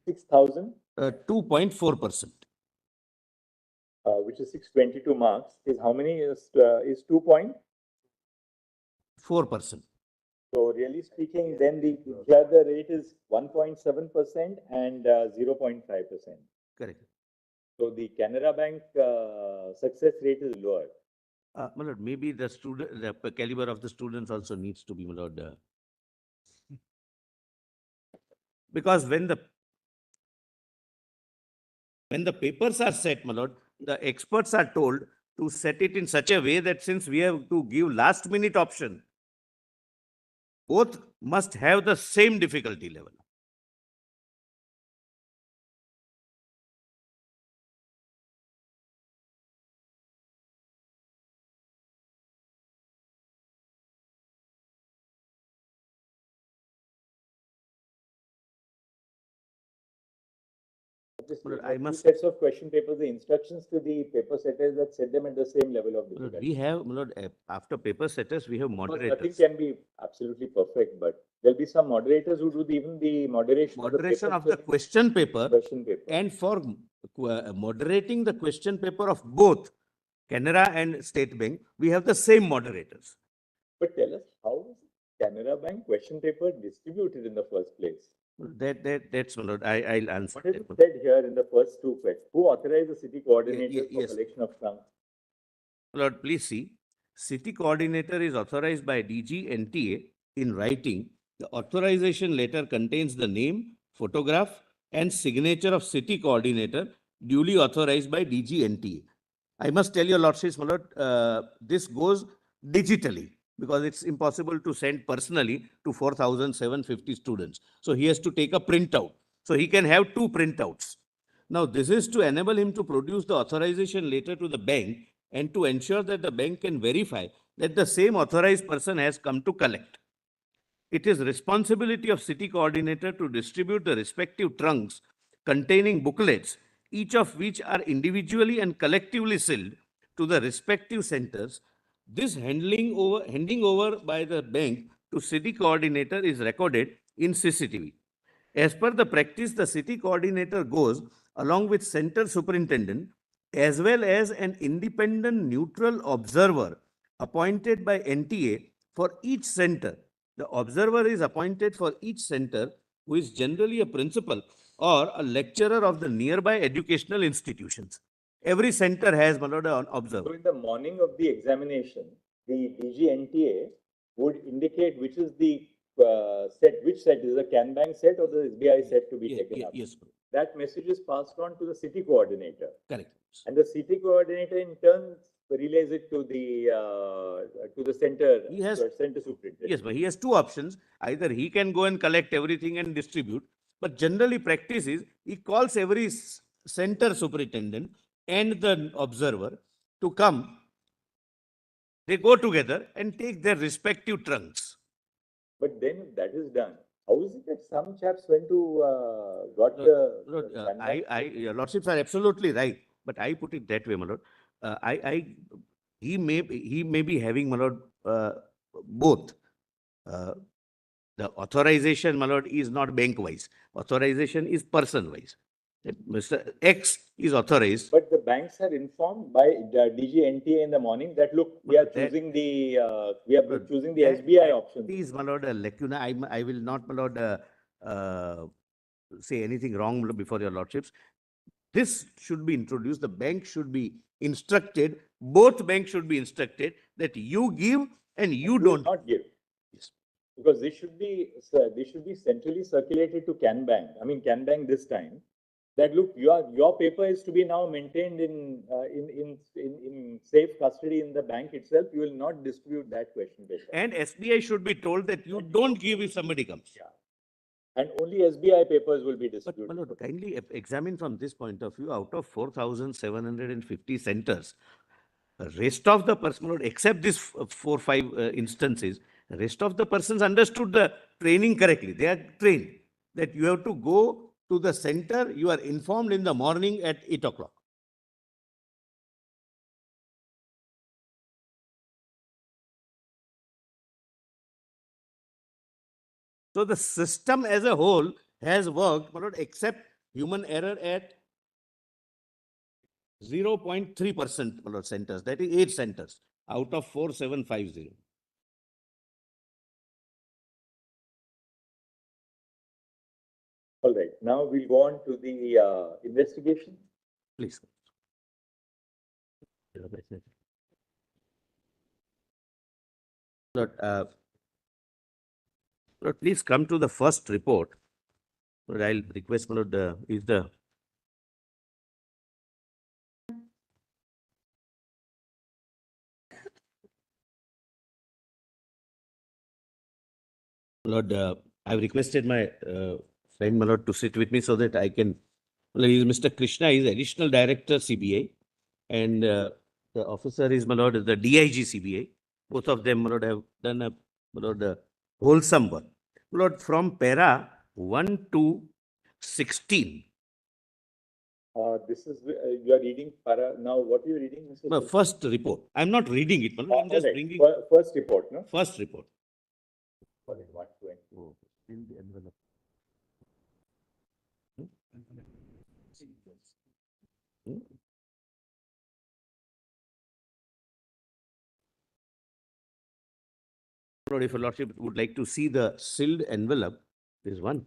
6,000, 2.4%. which is 622 marks, is how many? Is 2 point? 4%. So really speaking, then here the rate is 1.7% and 0.5%. Correct. So the Canara Bank success rate is lower. My lord, maybe the caliber of the students also needs to be, my lord. Because when the papers are set, my lord, the experts are told to set it in such a way that since we have to give last minute option, both must have the same difficulty level. I must. Two sets of question papers, the instructions to the paper setters that set them at the same level of difficulty. We have, after paper setters, we have Of course, moderators. nothing can be absolutely perfect, but there'll be some moderators who do even the moderation Moderation of of the question paper. And for moderating the question paper of both Canara and State Bank, we have the same moderators. But tell us, how is Canara Bank question paper distributed in the first place? That's my lord. I'll answer. What is it said here in the first two questions? Who authorized the city coordinator for Yes. collection of trunks? Lord, please see. City coordinator is authorized by DG NTA in writing. The authorization letter contains the name, photograph, and signature of city coordinator duly authorized by DG NTA. I must tell your lordships, my lord, this goes digitally because it's impossible to send personally to 4,750 students. So he has to take a printout. So he can have two printouts. Now, this is to enable him to produce the authorization letter to the bank and to ensure that the bank can verify that the same authorized person has come to collect. It is responsibility of city coordinator to distribute the respective trunks containing booklets, each of which are individually and collectively sealed to the respective centers. This handing over by the bank to city coordinator is recorded in CCTV. As per the practice, the city coordinator goes along with center superintendent as well as an independent neutral observer appointed by NTA for each center. The observer is appointed for each center, who is generally a principal or a lecturer of the nearby educational institutions. Every center has an observer. So in the morning of the examination, the DG NTA would indicate which is the set, which set is the Can Bank set or the SBI set to be taken up. Yes. That message is passed on to the city coordinator. Correct. And the city coordinator in turn relays it to the center. He has center superintendent. Yes, but he has two options. Either he can go and collect everything and distribute, but generally practice is he calls every center superintendent and the observer to come. They go together and take their respective trunks. But then if that is done, how is it that some chaps went to got your lordships are absolutely right, but I put it that way, my lord. He may be having, my lord, both. The authorization, my lord, is not bank wise. Authorization is person wise. Mr. X is authorized. But the banks are informed by DG NTA in the morning that look, we are choosing the SBI option. Please, my lord, lacuna. I will not, my lord, say anything wrong before your lordships. This should be introduced. The bank should be instructed. Both banks should be instructed that you give and you don't not give. Yes. Because this should be centrally circulated to Can Bank. I mean, Can Bank this time. That look, your paper is to be now maintained in safe custody in the bank itself. You will not distribute that question paper. And SBI should be told that you don't give if somebody comes. Yeah. And only SBI papers will be distributed. But Lord, kindly examine from this point of view. Out of 4,750 centers, rest of the person, except these 4-5 instances, rest of the persons understood the training correctly. They are trained that you have to go to the center. You are informed in the morning at 8 o'clock. So the system as a whole has worked, but except human error at 0.3% centers. That is 8 centers out of 4,750. All right. Now we'll go on to the investigation. Please. Lord, please come to the first report. Lord, I'll request, Lord, is the Lord, I've requested my friend, my lord, to sit with me so that I can. Well, he is Mr. Krishna, he is additional director CBI, and the officer is, my lord, the DIG CBI. Both of them, my lord, have done a, my lord, wholesome work. My lord, from para 1 to 16, This is, you are reading now what are you reading, Mr. No, first report. I'm not reading it, Malad. I'm just Alright, bringing first report, no? first report. What is 120? Oh, in the envelope. Hmm? Lord, if your lordship would like to see the sealed envelope, there's one.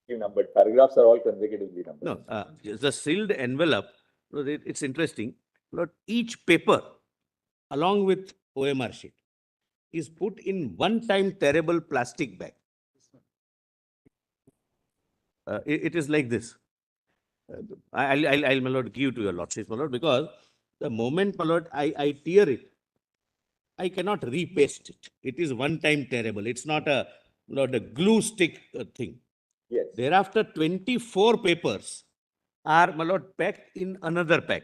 Numbered paragraphs are all consecutively numbered. No, the sealed envelope, it's interesting. Lord, each paper, along with OMR sheet, is put in one-time terrible plastic bag. It is like this. I'll, my lord, give to your lordship, my lord, because the moment, my lord, I tear it, I cannot repaste it. It is one-time terrible. It's not a, not a glue stick thing. Yes. Thereafter, 24 papers are, my lord, packed in another pack,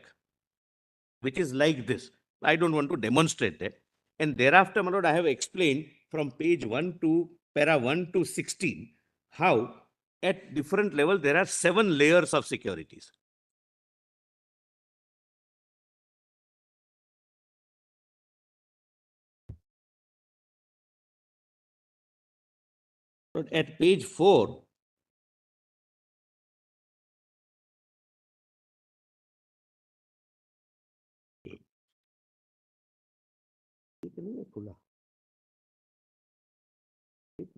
which is like this. I don't want to demonstrate that. And thereafter, my lord, I have explained from page 1 to para 1 to 16 how at different levels there are 7 layers of securities. But at page 4,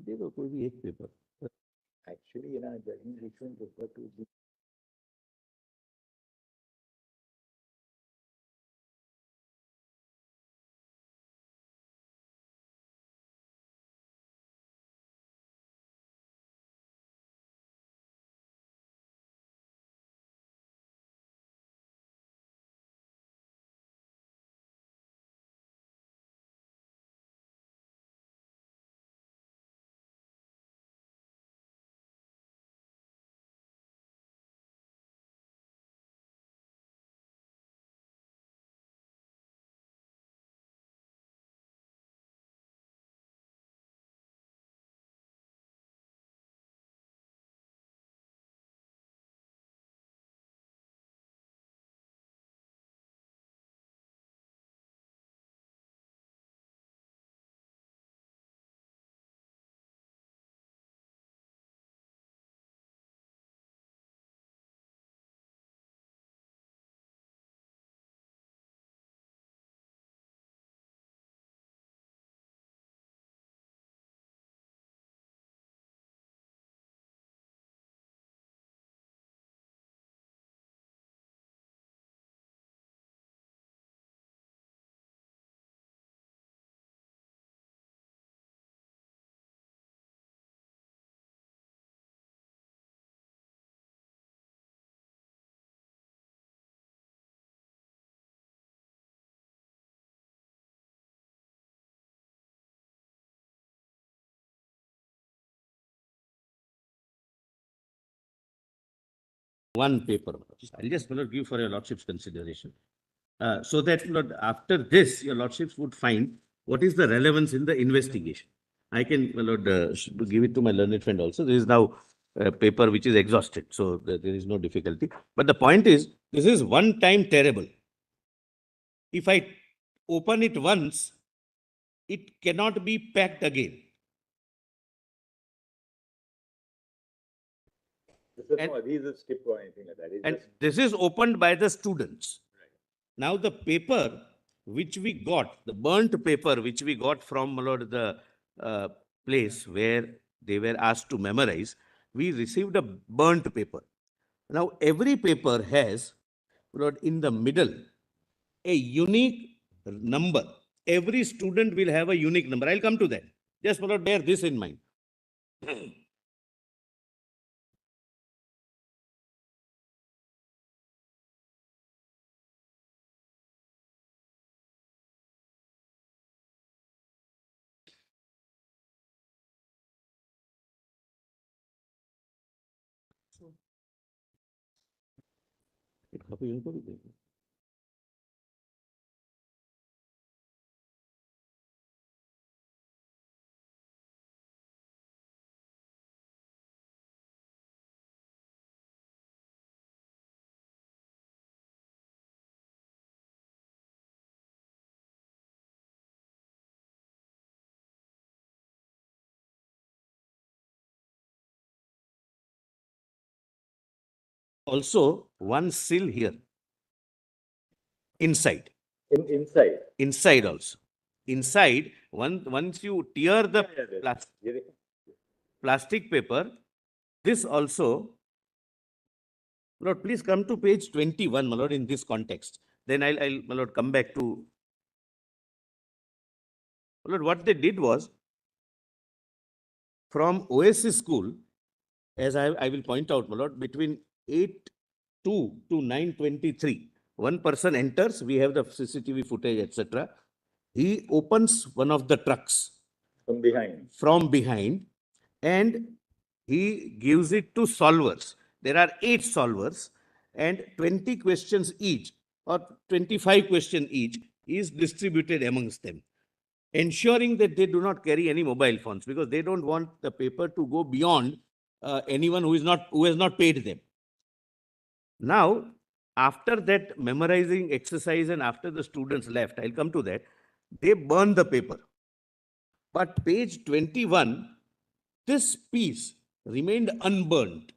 दे दो कोई भी एक paper. Actually, in our judgment, we should refer to the one paper. I'll just, my lord, give for your lordship's consideration. So that, Lord, after this, your lordships would find what is the relevance in the investigation. I can, my lord, give it to my learned friend also. There is now a paper which is exhausted, so there is no difficulty. But the point is, this is one time terrible. If I open it once, it cannot be packed again. This is And- no adhesive strip or anything like that. It's And just this is opened by the students. Now the paper which we got, the burnt paper which we got from, my lord, the place where they were asked to memorize, we received a burnt paper. Now every paper has, my lord, in the middle, a unique number. Every student will have a unique number. I'll come to that. Just, my lord, bear this in mind. एक copy इनको भी दे दो। also one sill here. Inside. Inside. Inside also. Inside, once you tear the plastic paper, this also, Lord, please come to page 21, my lord, in this context. Then I'll my lord, come back to, my lord, what they did was, from Oasis school, as I will point out, my lord, between 8:02 to 9:23, one person enters, we have the CCTV footage, etc. He opens one of the trucks from behind, and he gives it to solvers. There are 8 solvers and 20 questions each, or 25 questions each is distributed amongst them, ensuring that they do not carry any mobile phones, because they don't want the paper to go beyond anyone who has not paid them. Now, after that memorizing exercise and after the students left, I'll come to that, they burn the paper. But page 21, this piece remained unburned.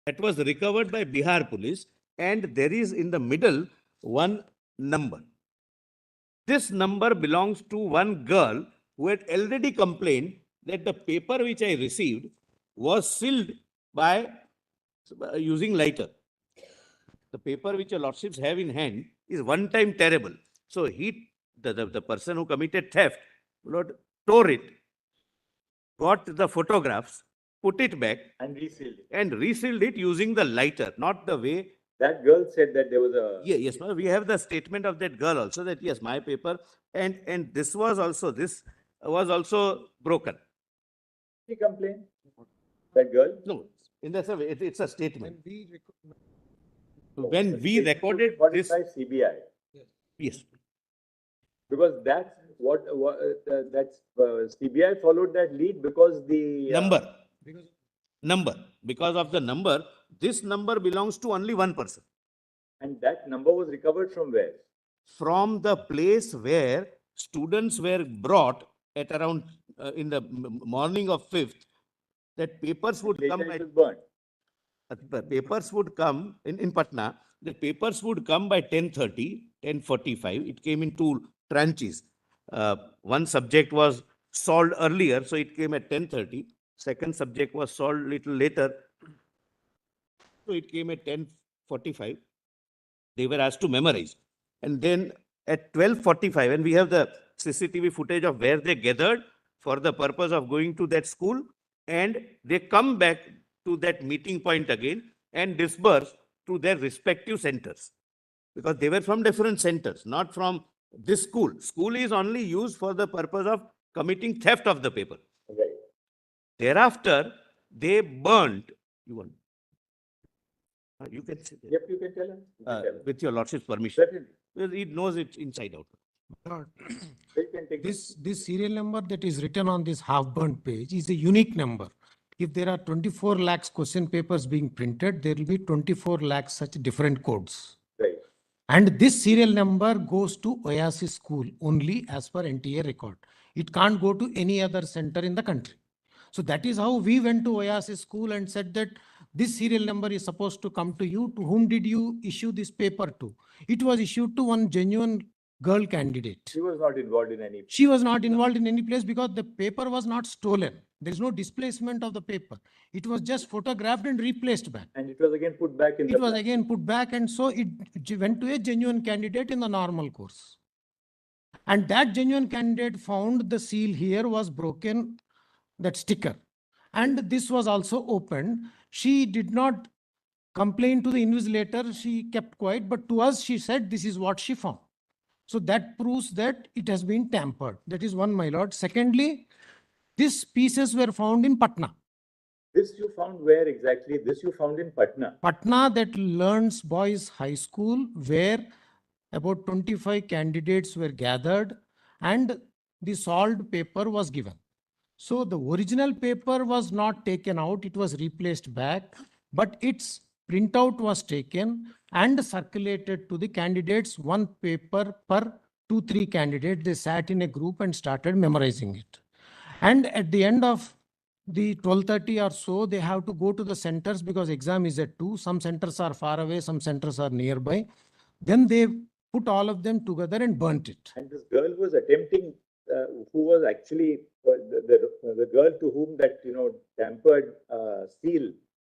That was recovered by Bihar police, and there is in the middle one number. This number belongs to one girl who had already complained that the paper which I received was sealed by using lighter. The paper which your lordships have in hand is one time terrible. So the person who committed theft, Lord, tore it, got the photographs, put it back and resealed it. And resealed it using the lighter, not the way. That girl said that there was a... Yeah, yes, we have the statement of that girl also, that yes, my paper, and this was also broken. She complained? That girl? No, in the survey, it's a statement. When we recorded this... by CBI. Yes. Because that's CBI followed that lead because the... Because of the number, this number belongs to only one person. And that number was recovered from where? From the place where students were brought at around in the morning of 5th, that papers would come. Papers would come in Patna. The papers would come by 10:30, 10:45. It came in 2 tranches. One subject was solved earlier, so it came at 10:30. Second subject was solved little later, so it came at 10:45. They were asked to memorize. And then at 12:45, and we have the CCTV footage of where they gathered for the purpose of going to that school, and they come back to that meeting point again and disperse to their respective centers, because they were from different centers, not from this school. School is only used for the purpose of committing theft of the paper. Right. Thereafter, they burned. You can say that. Yep, you can tell us. With your lordship's permission. Certainly. Well, it knows it inside out. Lord, So you can take this serial number that is written on this half-burnt page is a unique number. If there are 24 lakhs question papers being printed, there will be 24 lakhs such different codes. Right. And this serial number goes to Oasis school only as per NTA record. It can't go to any other center in the country. So that is how we went to Oasis school and said that this serial number is supposed to come to you. To whom did you issue this paper to? It was issued to one genuine girl candidate. She was not involved in any... She was not involved in any place because the paper was not stolen. There is no displacement of the paper. It was just photographed and replaced back. And it was again put back in It was again put back, and so it went to a genuine candidate in the normal course. And that genuine candidate found the seal here was broken, that sticker. And this was also opened. She did not complain to the invigilator. She kept quiet, but to us, she said this is what she found. So that proves that it has been tampered. That is one, my lord. Secondly, these pieces were found in Patna. This you found where exactly? This you found in Patna. Patna, that Learns Boys High School, where about 25 candidates were gathered and the solved paper was given. So the original paper was not taken out. It was replaced back, but its printout was taken and circulated to the candidates, one paper per 2-3 candidates. They sat in a group and started memorizing it. And at the end of the 12:30 or so, they have to go to the centers because exam is at 2. Some centers are far away, some centers are nearby. Then they put all of them together and burnt it. And this girl was attempting, who was actually the girl to whom that, tampered seal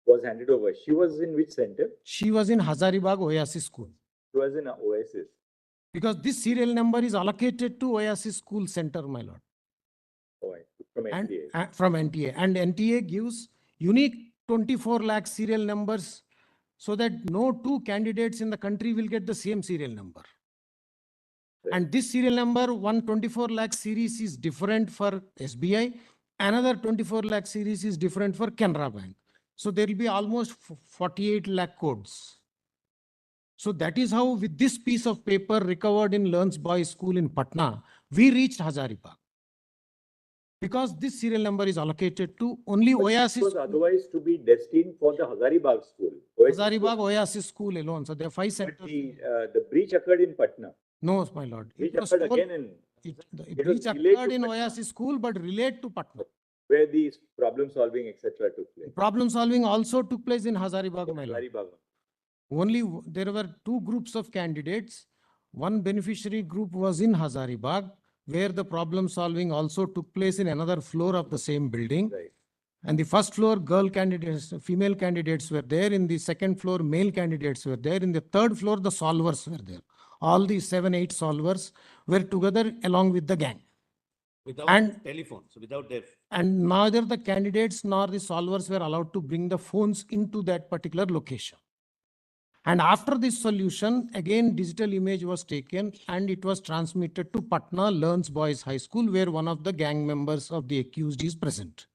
was handed over. She was in which center? She was in Hazaribagh Oasis School. She was in Oasis. Because this serial number is allocated to Oasis School Center, my lord. Oh, I see. From And NTA. from NTA. And NTA gives unique 24 lakh serial numbers so that no two candidates in the country will get the same serial number. Right. And this serial number, 124 lakh series is different for SBI. Another 24 lakh series is different for Canara Bank. So there will be almost 48 lakh codes. So that is how with this piece of paper recovered in Learns Boys School in Patna, we reached Hazaribagh. Because this serial number is allocated to only But Oasis. it was otherwise to be destined for the Hazaribagh school. Hazaribagh Oasis School alone. So there are 5 But centers. the breach occurred in Patna. No, my lord. Breach It was occurred told- again in the it was breach delayed occurred to in Patna. Oasis School, but relate to Patna. where these problem solving, etc. took place. Problem solving also took place in Hazaribagh, my lord. Hazaribagh. Only there were 2 groups of candidates. One beneficiary group was in Hazaribagh, where the problem solving also took place in another floor of the same building. Right. And the first floor, girl candidates, female candidates were there. In the second floor, male candidates were there. In the third floor, the solvers were there. All the 7, 8 solvers were together along with the gang. Without And- telephones, without their. And neither the candidates nor the solvers were allowed to bring the phones into that particular location. And after this solution, again, digital image was taken and it was transmitted to Patna Learns Boys High School, where one of the gang members of the accused is present.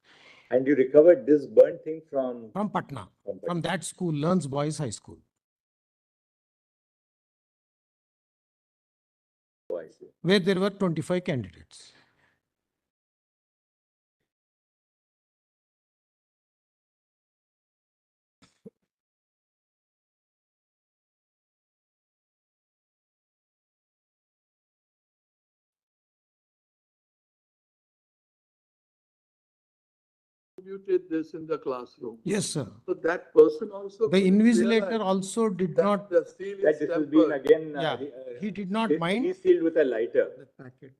And you recovered this burnt thing from From Patna, From from that school, Learns Boys High School, Oh, I see. where there were 25 candidates. Distributed this in the classroom. Yes, sir. So that person also. The couldn't invigilator realize also did that not, The seal That is this has been tempered. again. Yeah, he did not mind. Resealed with a lighter. That packet.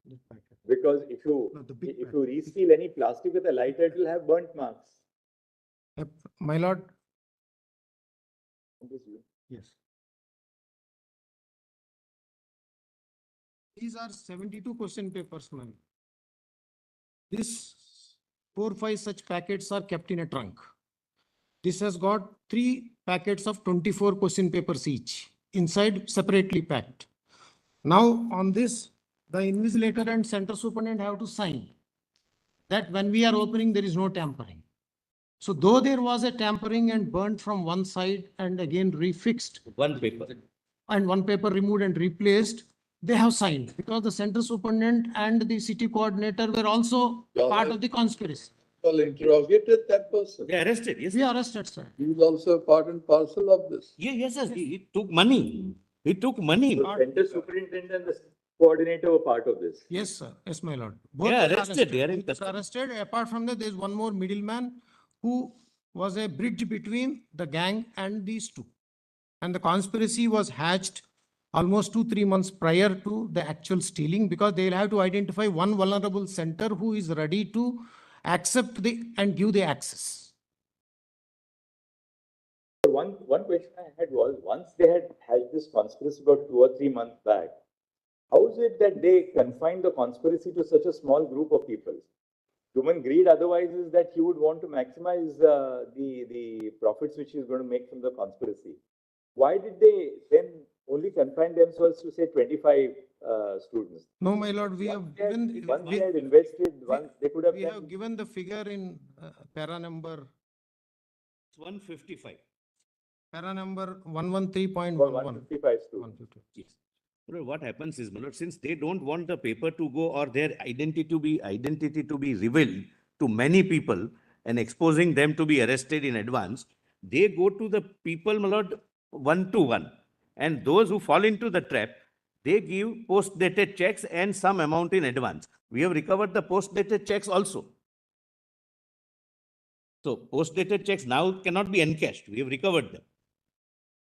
Because if you No, the big if packet. you reseal any plastic with a lighter, it will have burnt marks. My lord, yes. These are 72 question papers, ma'am. This 4, 5 such packets are kept in a trunk. This has got 3 packets of 24 question papers each, inside separately packed. Now on this, the invigilator and center superintendent have to sign that when we are opening, there is no tampering. So though there was a tampering and burnt from one side and again refixed, One paper. and one paper removed and replaced, they have signed because the center superintendent and the city coordinator were also Yeah, part that- of the conspiracy. Well, interrogated that person. They arrested, yes. We arrested, sir. He was also part and parcel of this. Yeah, yes, sir. He took money. He took money. The center superintendent and the coordinator were part of this. Yes, sir. Yes, my lord. They are arrested. They are in Both were custody. arrested. Apart from that, there is one more middleman who was a bridge between the gang and these two. And the conspiracy was hatched almost 2-3 months prior to the actual stealing, because they will have to identify one vulnerable center who is ready to accept and give the access. One question I had was, once they had this conspiracy about 2 or 3 months back, how is it that they confined the conspiracy to such a small group of people? Human greed otherwise is that he would want to maximize the profits which he is going to make from the conspiracy. Why did they then only confine themselves to say 25 students? No, my lord, we have Once they had invested, once they could have we done. have given the figure in para number, 155. para number About 113.11. 155 students. 150. Yes. But what happens is, my lord, since they don't want the paper to go or their identity to be revealed to many people and exposing them to be arrested in advance, they go to the people, my lord, 1 to 1. And those who fall into the trap, they give post-dated checks and some amount in advance. We have recovered the post-dated checks also. So post-dated checks now cannot be encashed. We have recovered them.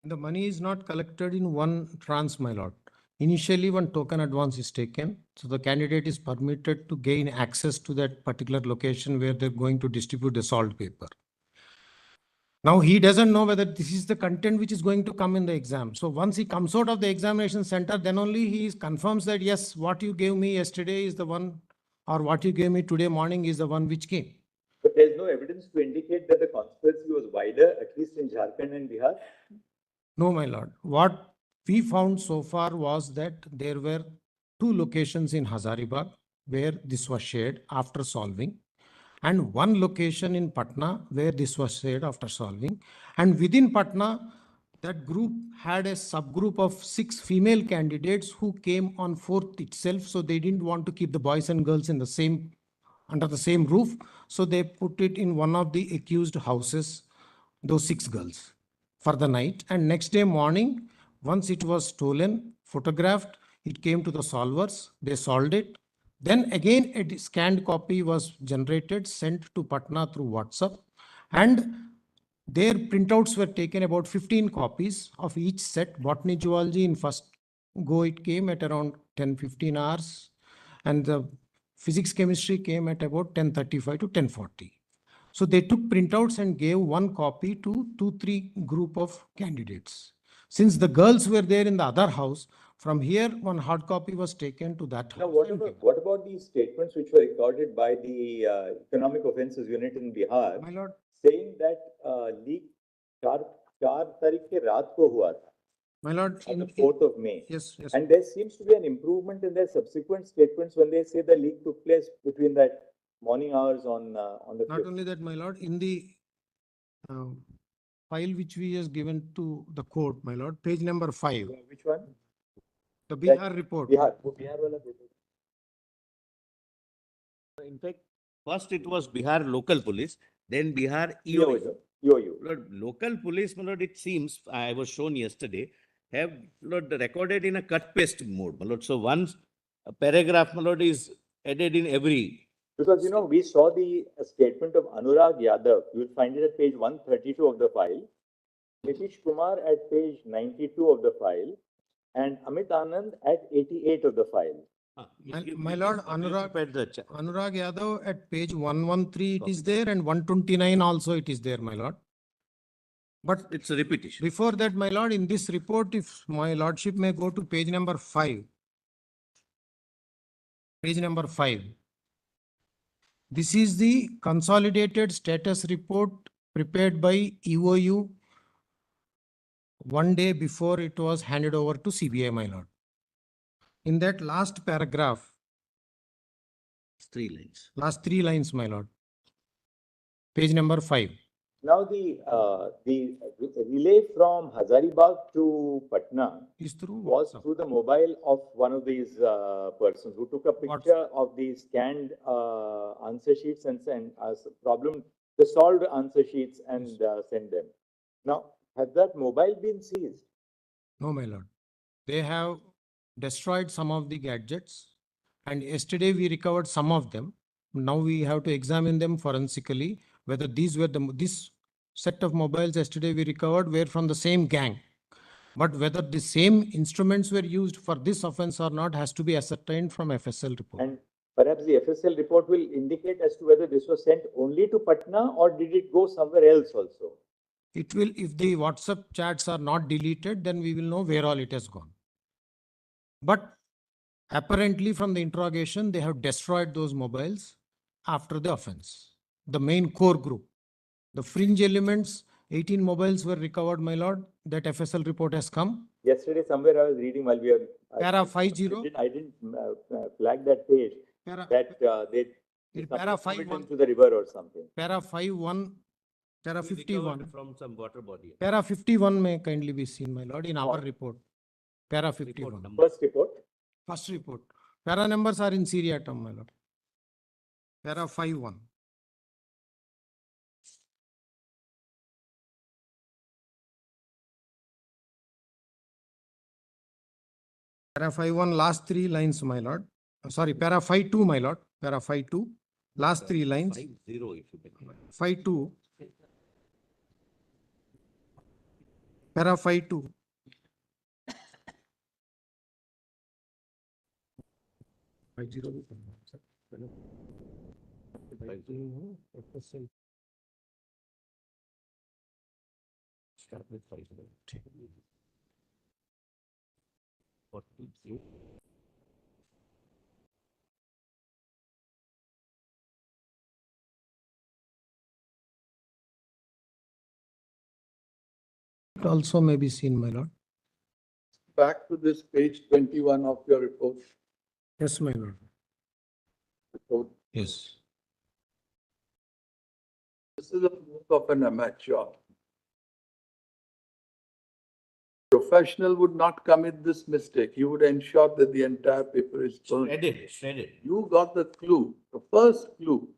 The money is not collected in one trance, my lord. Initially, one token advance is taken. So the candidate is permitted to gain access to that particular location where they're going to distribute the salt paper. Now he doesn't know whether this is the content which is going to come in the exam. So once he comes out of the examination center, then only he confirms that yes, what you gave me yesterday is the one, or what you gave me today morning is the one which came. But there's no evidence to indicate that the conspiracy was wider, at least in Jharkhand and Bihar. No, my lord. What we found so far was that there were two locations in Hazaribagh where this was shared after solving, and one location in Patna where this was shared after solving. And within Patna, that group had a subgroup of 6 female candidates who came on 4th itself. So they didn't want to keep the boys and girls in the same, under the same roof. So they put it in one of the accused houses, those 6 girls, for the night. And next day morning, once it was stolen, photographed, it came to the solvers, they solved it. Then again, a scanned copy was generated, sent to Patna through WhatsApp, and their printouts were taken, about 15 copies of each set. Botany, zoology in first go, it came at around 10-15 hours, and the physics, chemistry came at about 10:35 to 10:40. So they took printouts and gave one copy to 2-3 group of candidates. Since the girls were there in the other house, from here one hard copy was taken to that Now, house. what about these statements which were recorded by the Economic Offences Unit in Bihar, My lord, saying that leak 4 तारीख के रात को हुआ था, my lord, on the 4th of May. yes, yes. And there seems to be an improvement in their subsequent statements when they say the leak took place between that morning hours on the Not 5th. only that, my lord, in the file which we has given to the court, my lord, page number 5, Which one? the Bihar report. Bihar. वो Bihar वाला दे दो. In fact, first it was Bihar local police, then Bihar EOU. EOU. Lord, local police, my lord, it seems, I was shown yesterday, have, Lord, recorded in a cut paste mode, my lord. So once a paragraph, my lord, is added in every. Because, you know, we saw the statement of Anurag Yadav. You will find it at page 132 of the file. Nitish Kumar at page 92 of the file. And Amit Anand at 88 of the file. My lord, Anurag Yadav at page 113 it is there, and 129 also it is there, my lord. But It's a repetition. before that, my lord, in this report, if my lordship may go to page number 5. Page number 5. This is the consolidated status report prepared by EOU one day before it was handed over to CBI, my lord. In that last paragraph, It's 3 lines. last 3 lines, my lord. Page number 5. Now the relay from Hazaribagh to Patna Is through was WhatsApp. through the mobile of one of these persons who took a picture of the scanned answer sheets and sent us the solved answer sheets and sent them. Now, has that mobile been seized? No, my lord. They have destroyed some of the gadgets, and yesterday we recovered some of them. Now we have to examine them forensically, whether these were this set of mobiles yesterday we recovered were from the same gang. But whether the same instruments were used for this offense or not has to be ascertained from FSL report. And perhaps the FSL report will indicate as to whether this was sent only to Patna or did it go somewhere else also? It will, if the WhatsApp chats are not deleted, then we will know where all it has gone. But apparently from the interrogation, they have destroyed those mobiles after the offense. The main core group, the fringe elements, 18 mobiles were recovered, my lord. That FSL report has come. Yesterday, somewhere I was reading while we were. Para 50. I didn't flag that page. Para, That they para threw it 51. into the river or something. Para 51. Para We 51. recovered from some water body. Para 51 may kindly be seen, my lord, in our What? report. Para Report 51. number. First report. First report. Para numbers are in seriatim, my lord. Para 51. Para 51, last 3 lines, my lord. Sorry, para 52, my lord. Para 52, last 3 lines. 50 if you can. 52, Para 5(2). It also may be seen, my lord. Back to this page 21 of your report. Yes, my lord. report. Yes. This is a work of an amateur. Professional would not commit this mistake. You would ensure that the entire paper is burned. Shredded. You got the clue, the first clue,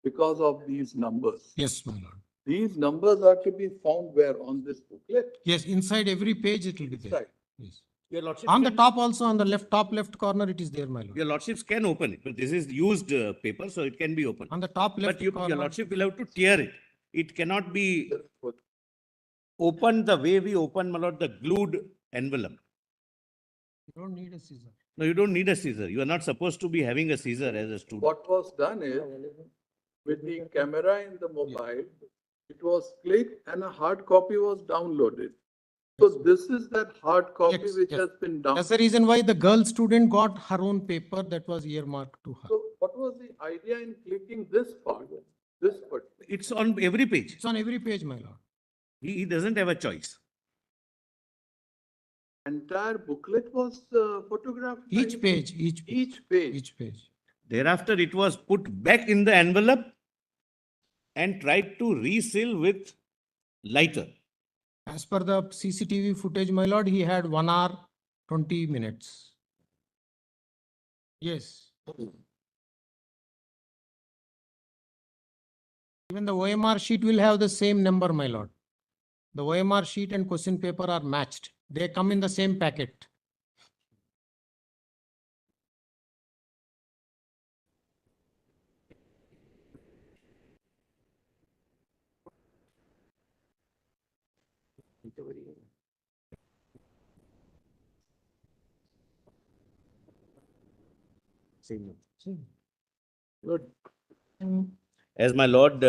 because of these numbers. Yes, my lord. These numbers are to be found where on this booklet? Yes, inside every page it will be there. Inside. Yes. Your lordship On the can- top also, on the left, top left corner, it is there, my lord. Your lordships can open it, but this is used paper, so it can be opened. On the top left But your corner. lordship will have to tear it. It cannot be opened the way we open, my lord, the glued envelope. You don't need a scissor. No, you don't need a scissor. You are not supposed to be having a scissor as a student. What was done is, with the camera in the mobile, it was clicked and a hard copy was downloaded. So this is that hard copy Yes, which yes. has been That's downloaded. the reason why the girl student got her own paper that was earmarked to her. So what was the idea in clicking this part, this part? It's on every page. It's on every page, my lord. He doesn't have a choice. Entire booklet was photographed. Each page, Each page. each page. Thereafter, it was put back in the envelope and tried to reseal with lighter. As per the CCTV footage, my lord, he had 1 hour, 20 minutes. Yes. Even the OMR sheet will have the same number, my lord. The OMR sheet and question paper are matched. They come in the same packet. Good. As my lord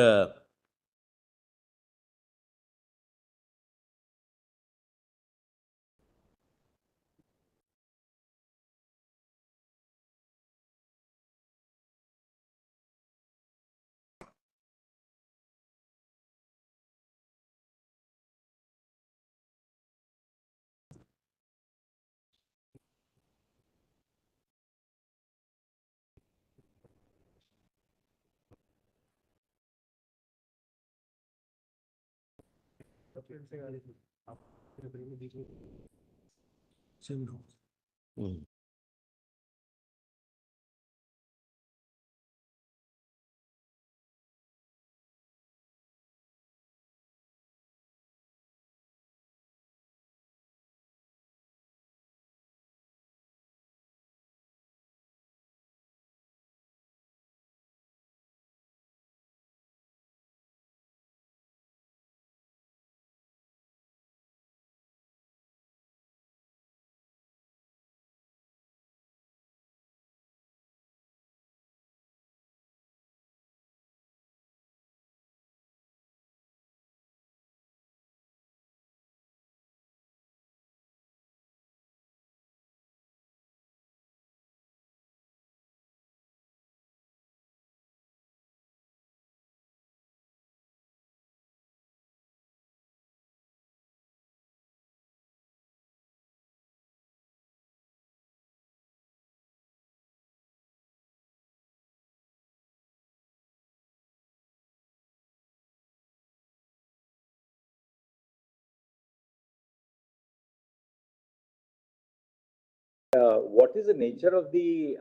What is the nature of the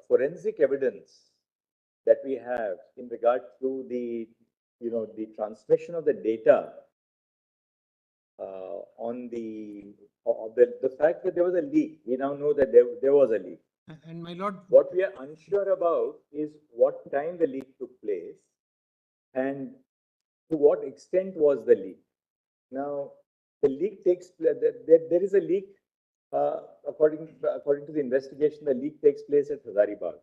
forensic evidence that we have in regard to the, the transmission of the data on the fact that there was a leak? We now know that there was a leak. And my lord, What we are unsure about is what time the leak took place and to what extent was the leak. Now, the leak takes, there is a leak, according to the investigation, the leak takes place at Hazaribagh.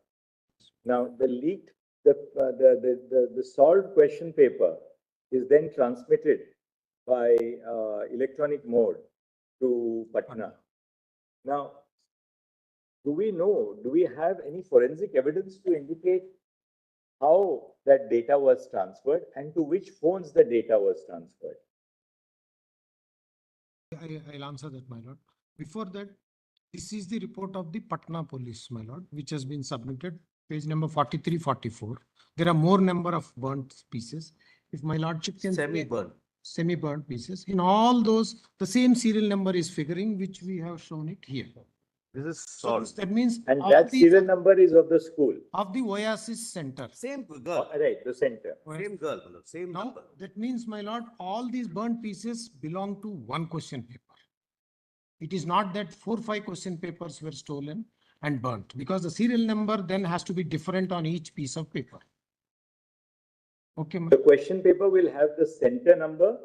Now, the leaked, the solved question paper is then transmitted by electronic mode to Patna. Now, do we have any forensic evidence to indicate how that data was transferred and to which phones the data was transferred? I'll answer that, my lord. Before that, this is the report of the Patna police, my lord, which has been submitted, page number 43, 44. There are more number of burnt pieces. If my lordship can. Semi-burnt pieces. In all those, the same serial number is figuring, which we have shown it here. This is So solved. that means. And of that the- serial number is of the school. Of the Oasis Center. Same girl. Right, the center. Same girl. Same Now, number. that means, my lord, all these burnt pieces belong to one question paper. It is not that 4 or 5 question papers were stolen and burnt, because the serial number then has to be different on each piece of paper. Okay, The question paper will have the center number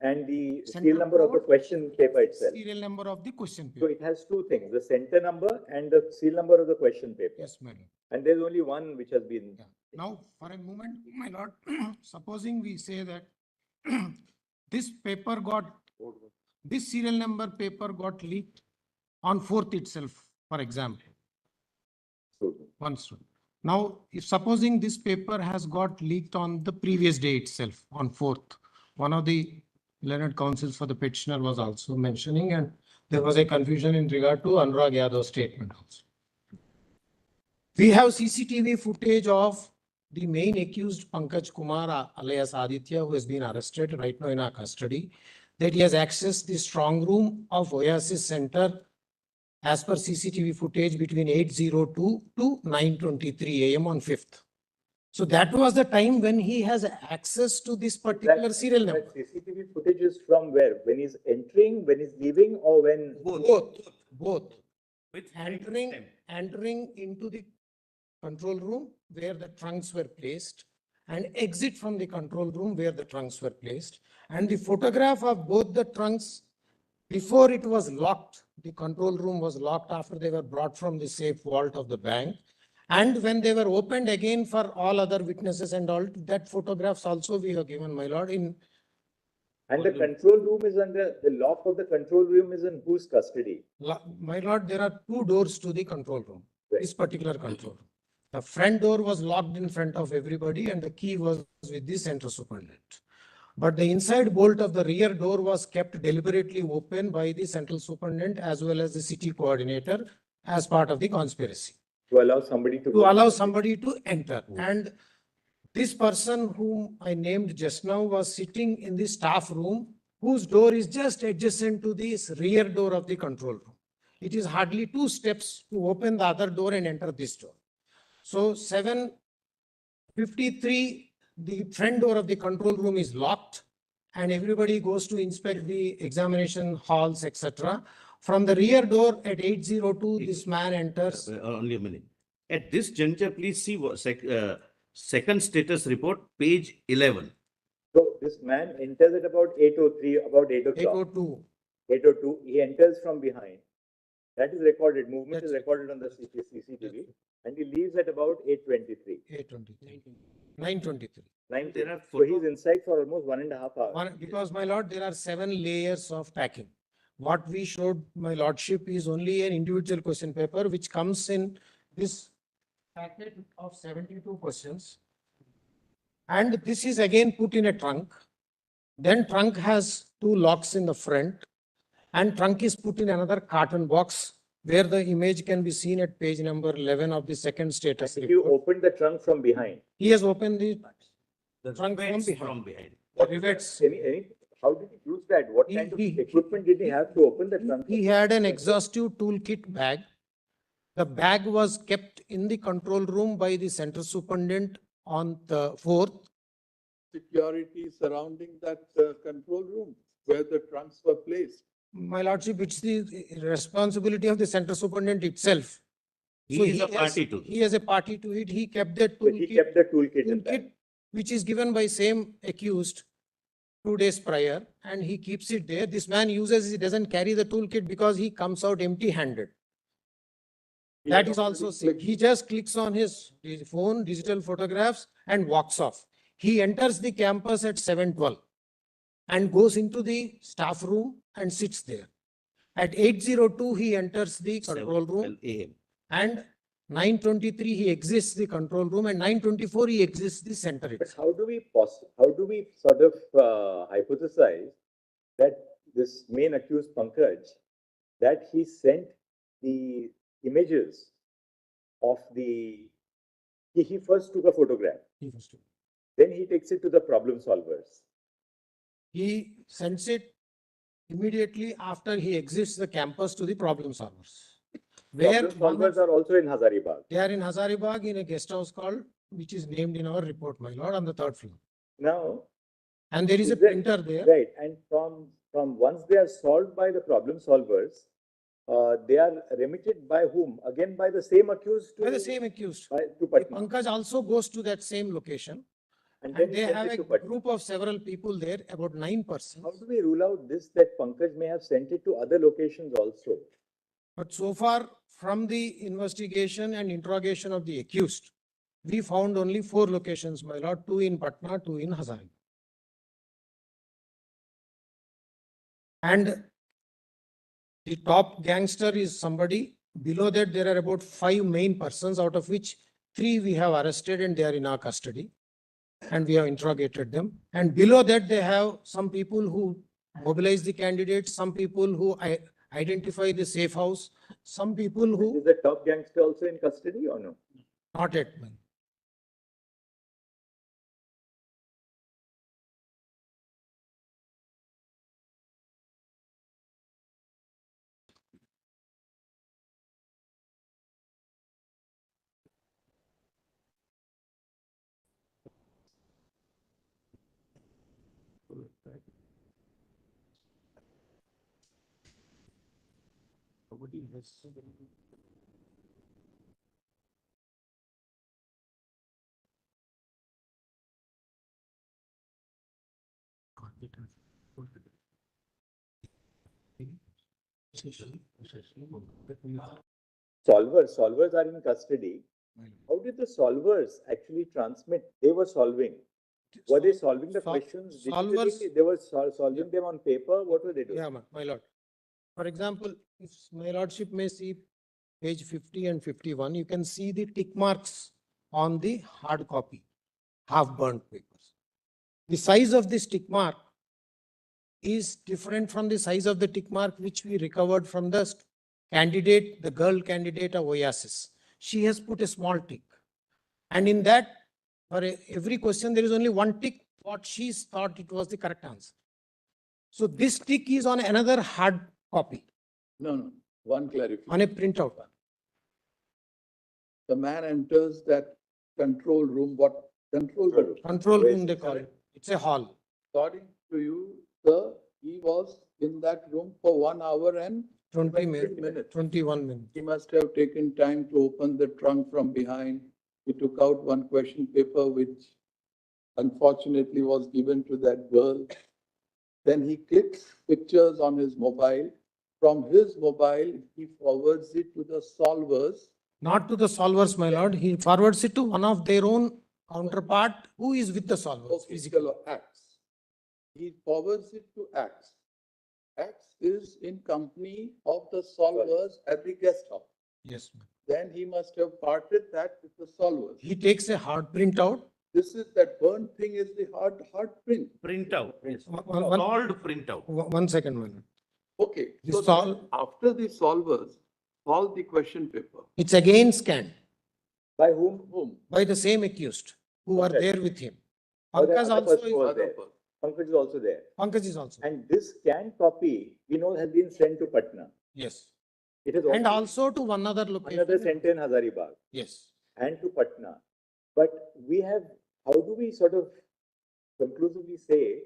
and the serial number of the question paper itself. serial number of the question So paper. it has two things, the center number and the serial number of the question paper. Yes, my lord. And there's only one which has been. Yeah. Now, for a moment, my lord, supposing we say that this paper got, this serial number paper got leaked on 4th itself, for example. One student. Now, if supposing this paper has got leaked on the previous day itself, on 4th, one of the learned counsels for the petitioner was also mentioning, and there was a confusion in regard to Anurag Yadav's statement also. We have CCTV footage of the main accused Pankaj Kumar alias Aditya, who has been arrested right now in our custody, that he has accessed the strong room of Oasis Center as per CCTV footage between 8:02 to 9:23 AM on 5th. So that was the time when he has access to this particular serial number. That CCTV footage is from where? When he's entering, when he's leaving, or when? Both. With Entering into the control room where the trunks were placed, and exit from the control room where the trunks were placed. And the photograph of both the trunks before it was locked, the control room was locked after they were brought from the safe vault of the bank. And when they were opened again for all other witnesses and all, that photographs also we have given, my lord, in. And the control room is under, the lock of the control room is in whose custody? My lord, there are 2 doors to the control room, Right. this particular control room. The front door was locked in front of everybody and the key was with the center superintendent. But the inside bolt of the rear door was kept deliberately open by the central superintendent as well as the city coordinator as part of the conspiracy. To allow somebody to. To allow somebody to enter. And this person whom I named just now was sitting in the staff room, whose door is just adjacent to this rear door of the control room. It is hardly 2 steps to open the other door and enter this door. So 7:53, the front door of the control room is locked and everybody goes to inspect the examination halls, etc. From the rear door at 8:02, this man enters. Only a minute. At this juncture, please see what second status report, page 11. So this man enters at about 8:03, about 8 o'clock. 8:02. 8:02, he enters from behind. That is recorded, movement is That's- recorded on the CCTV. And he leaves at about 8:23. 8:23. 9:23. There are So he's inside for almost 1.5 hours. Because, my lord, there are 7 layers of packing. What we showed, my lordship, is only an individual question paper which comes in this packet of 72 questions. And this is again put in a trunk. Then trunk has 2 locks in the front and trunk is put in another carton box where the image can be seen at page number 11 of the second status If you report. open the trunk from behind, He has opened the trunk rivets from behind. from behind. The rivets. how did he use that? What kind of equipment did he have to open the trunk? He had an exhaustive toolkit bag. The bag was kept in the control room by the center superintendent on the 4th. Security surrounding that control room where the trunks were placed. My lordship, it's the responsibility of the center superintendent itself. He So is a has- party to He has a party to it. He kept that So he kept the toolkit in that. which is given by same accused 2 days prior, and he keeps it there. This man he doesn't carry the toolkit because he comes out empty-handed. That is also, he just clicks on his phone, digital photographs, and walks off. He enters the campus at 7:12 and goes into the staff room and sits there. At 8:02, he enters the control room, 7 a.m. and 9:23, he exits the control room, and 9:24, he exits the center But itself. how do we sort of hypothesize that this main accused Pankaj, that he sent the images of he first took a photograph, then he takes it to the problem solvers. He sends it immediately after he exits the campus to the problem solvers. Where Problem solvers are also in Hazaribagh. they are in Hazaribagh in a guest house called, which is named in our report, my lord, on the 3rd floor. Now, And there is a Is that- printer there. right, and from once they are solved by the problem solvers, they are remitted by whom? Again, by the same accused By the to, same accused. to Patna. Pankaj also goes to that same location, And then and he they sends have it a to Patna. group of several people there, about 9 persons. How do we rule out this, that Pankaj may have sent it to other locations also? But so far, from the investigation and interrogation of the accused, we found only 4 locations, my lord, 2 in Patna, 2 in Hazaribagh. And the top gangster is somebody. Below that, there are about 5 main persons, out of which 3 we have arrested and they are in our custody. And we have interrogated them. And below that, they have some people who mobilize the candidates, some people who identify the safe house, some people who Is the top gangster also in custody or no? not yet. Nobody has. Solvers are in custody. How did the solvers actually transmit? They were solving. Were they solving the questions Solvers, digitally? They were solving them on paper? What were they doing? yeah, my lord. For example, if my lordship may see page 50 and 51, you can see the tick marks on the hard copy, half burnt papers. The size of this tick mark is different from the size of the tick mark which we recovered from the candidate, the girl candidate of Oasis. She has put a small tick. And in that, for every question, there is only one tick, what she thought it was the correct answer. So this tick is on another hard copy, No, one clarification. on a printout. The man enters that control room, what control room? Control room they call it. It's a hall. According to you, sir, he was in that room for 1 hour and 20 minutes. minutes, 21 minutes. He must have taken time to open the trunk from behind. He took out one question paper, which unfortunately was given to that girl. Then he clicks pictures on his mobile. From his mobile, he forwards it to the solvers. Not to the solvers, my lord. He forwards it to one of their own counterpart who is with the solvers physically. Physical acts. He forwards it to acts. Acts is in company of the solvers at the guest house. Yes, ma'am. Then he must have parted that with the solvers. He takes a hard printout. This is that burnt thing is the hard print. Printout. One Called printout. 1 second, my lord. Okay. The So sol- after the solvers solve the question paper, It's again scanned By whom? by the same accused who are Okay. there with him. Oh, the Pankaj other also person is, was other there. person. Pankaj is also there. Pankaj is also. And this scanned copy, we know, has been sent to Patna. Yes. It is And also to one other location. another center in Hazaribagh Yes. and to Patna. But we have, how do we sort of conclusively say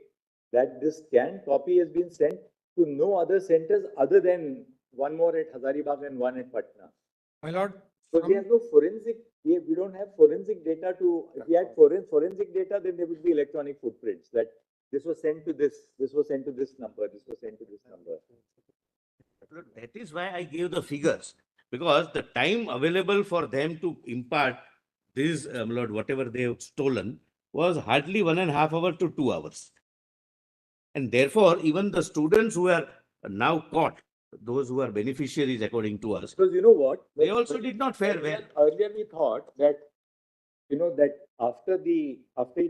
that this scanned copy has been sent to no other centers other than one more at Hazaribagh and one at Patna? My lord, So we have no forensic, we don't have forensic data to, if we had forensic data, then there would be electronic footprints that this was sent to this was sent to this number, this was sent to this number. That is why I gave the figures, because the time available for them to impart this, Lord, whatever they have stolen was hardly 1.5 hours to 2 hours. And therefore, even the students who are now caught, those who are beneficiaries according to us, Because you know what? they also did not fare well. Earlier we thought that, that after he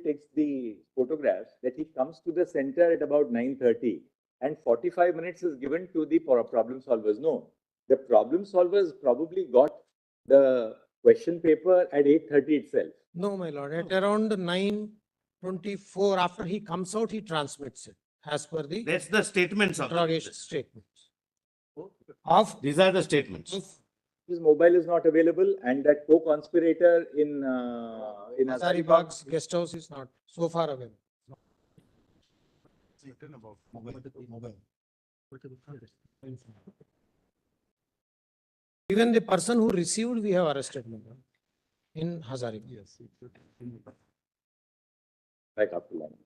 takes the photographs, that he comes to the center at about 9:30 and 45 minutes is given to the problem solvers. No, the problem solvers probably got the question paper at 8:30 itself. No, my lord, at around 9:24, after he comes out, he transmits it as per the That's the statements of interrogation the statements. Of, These are the statements. His mobile is not available, and that co-conspirator in Hazaribag's guest house is not so far away. Even the person who received, we have arrested my lord, in Hazaribagh. Yes. Right after lunch.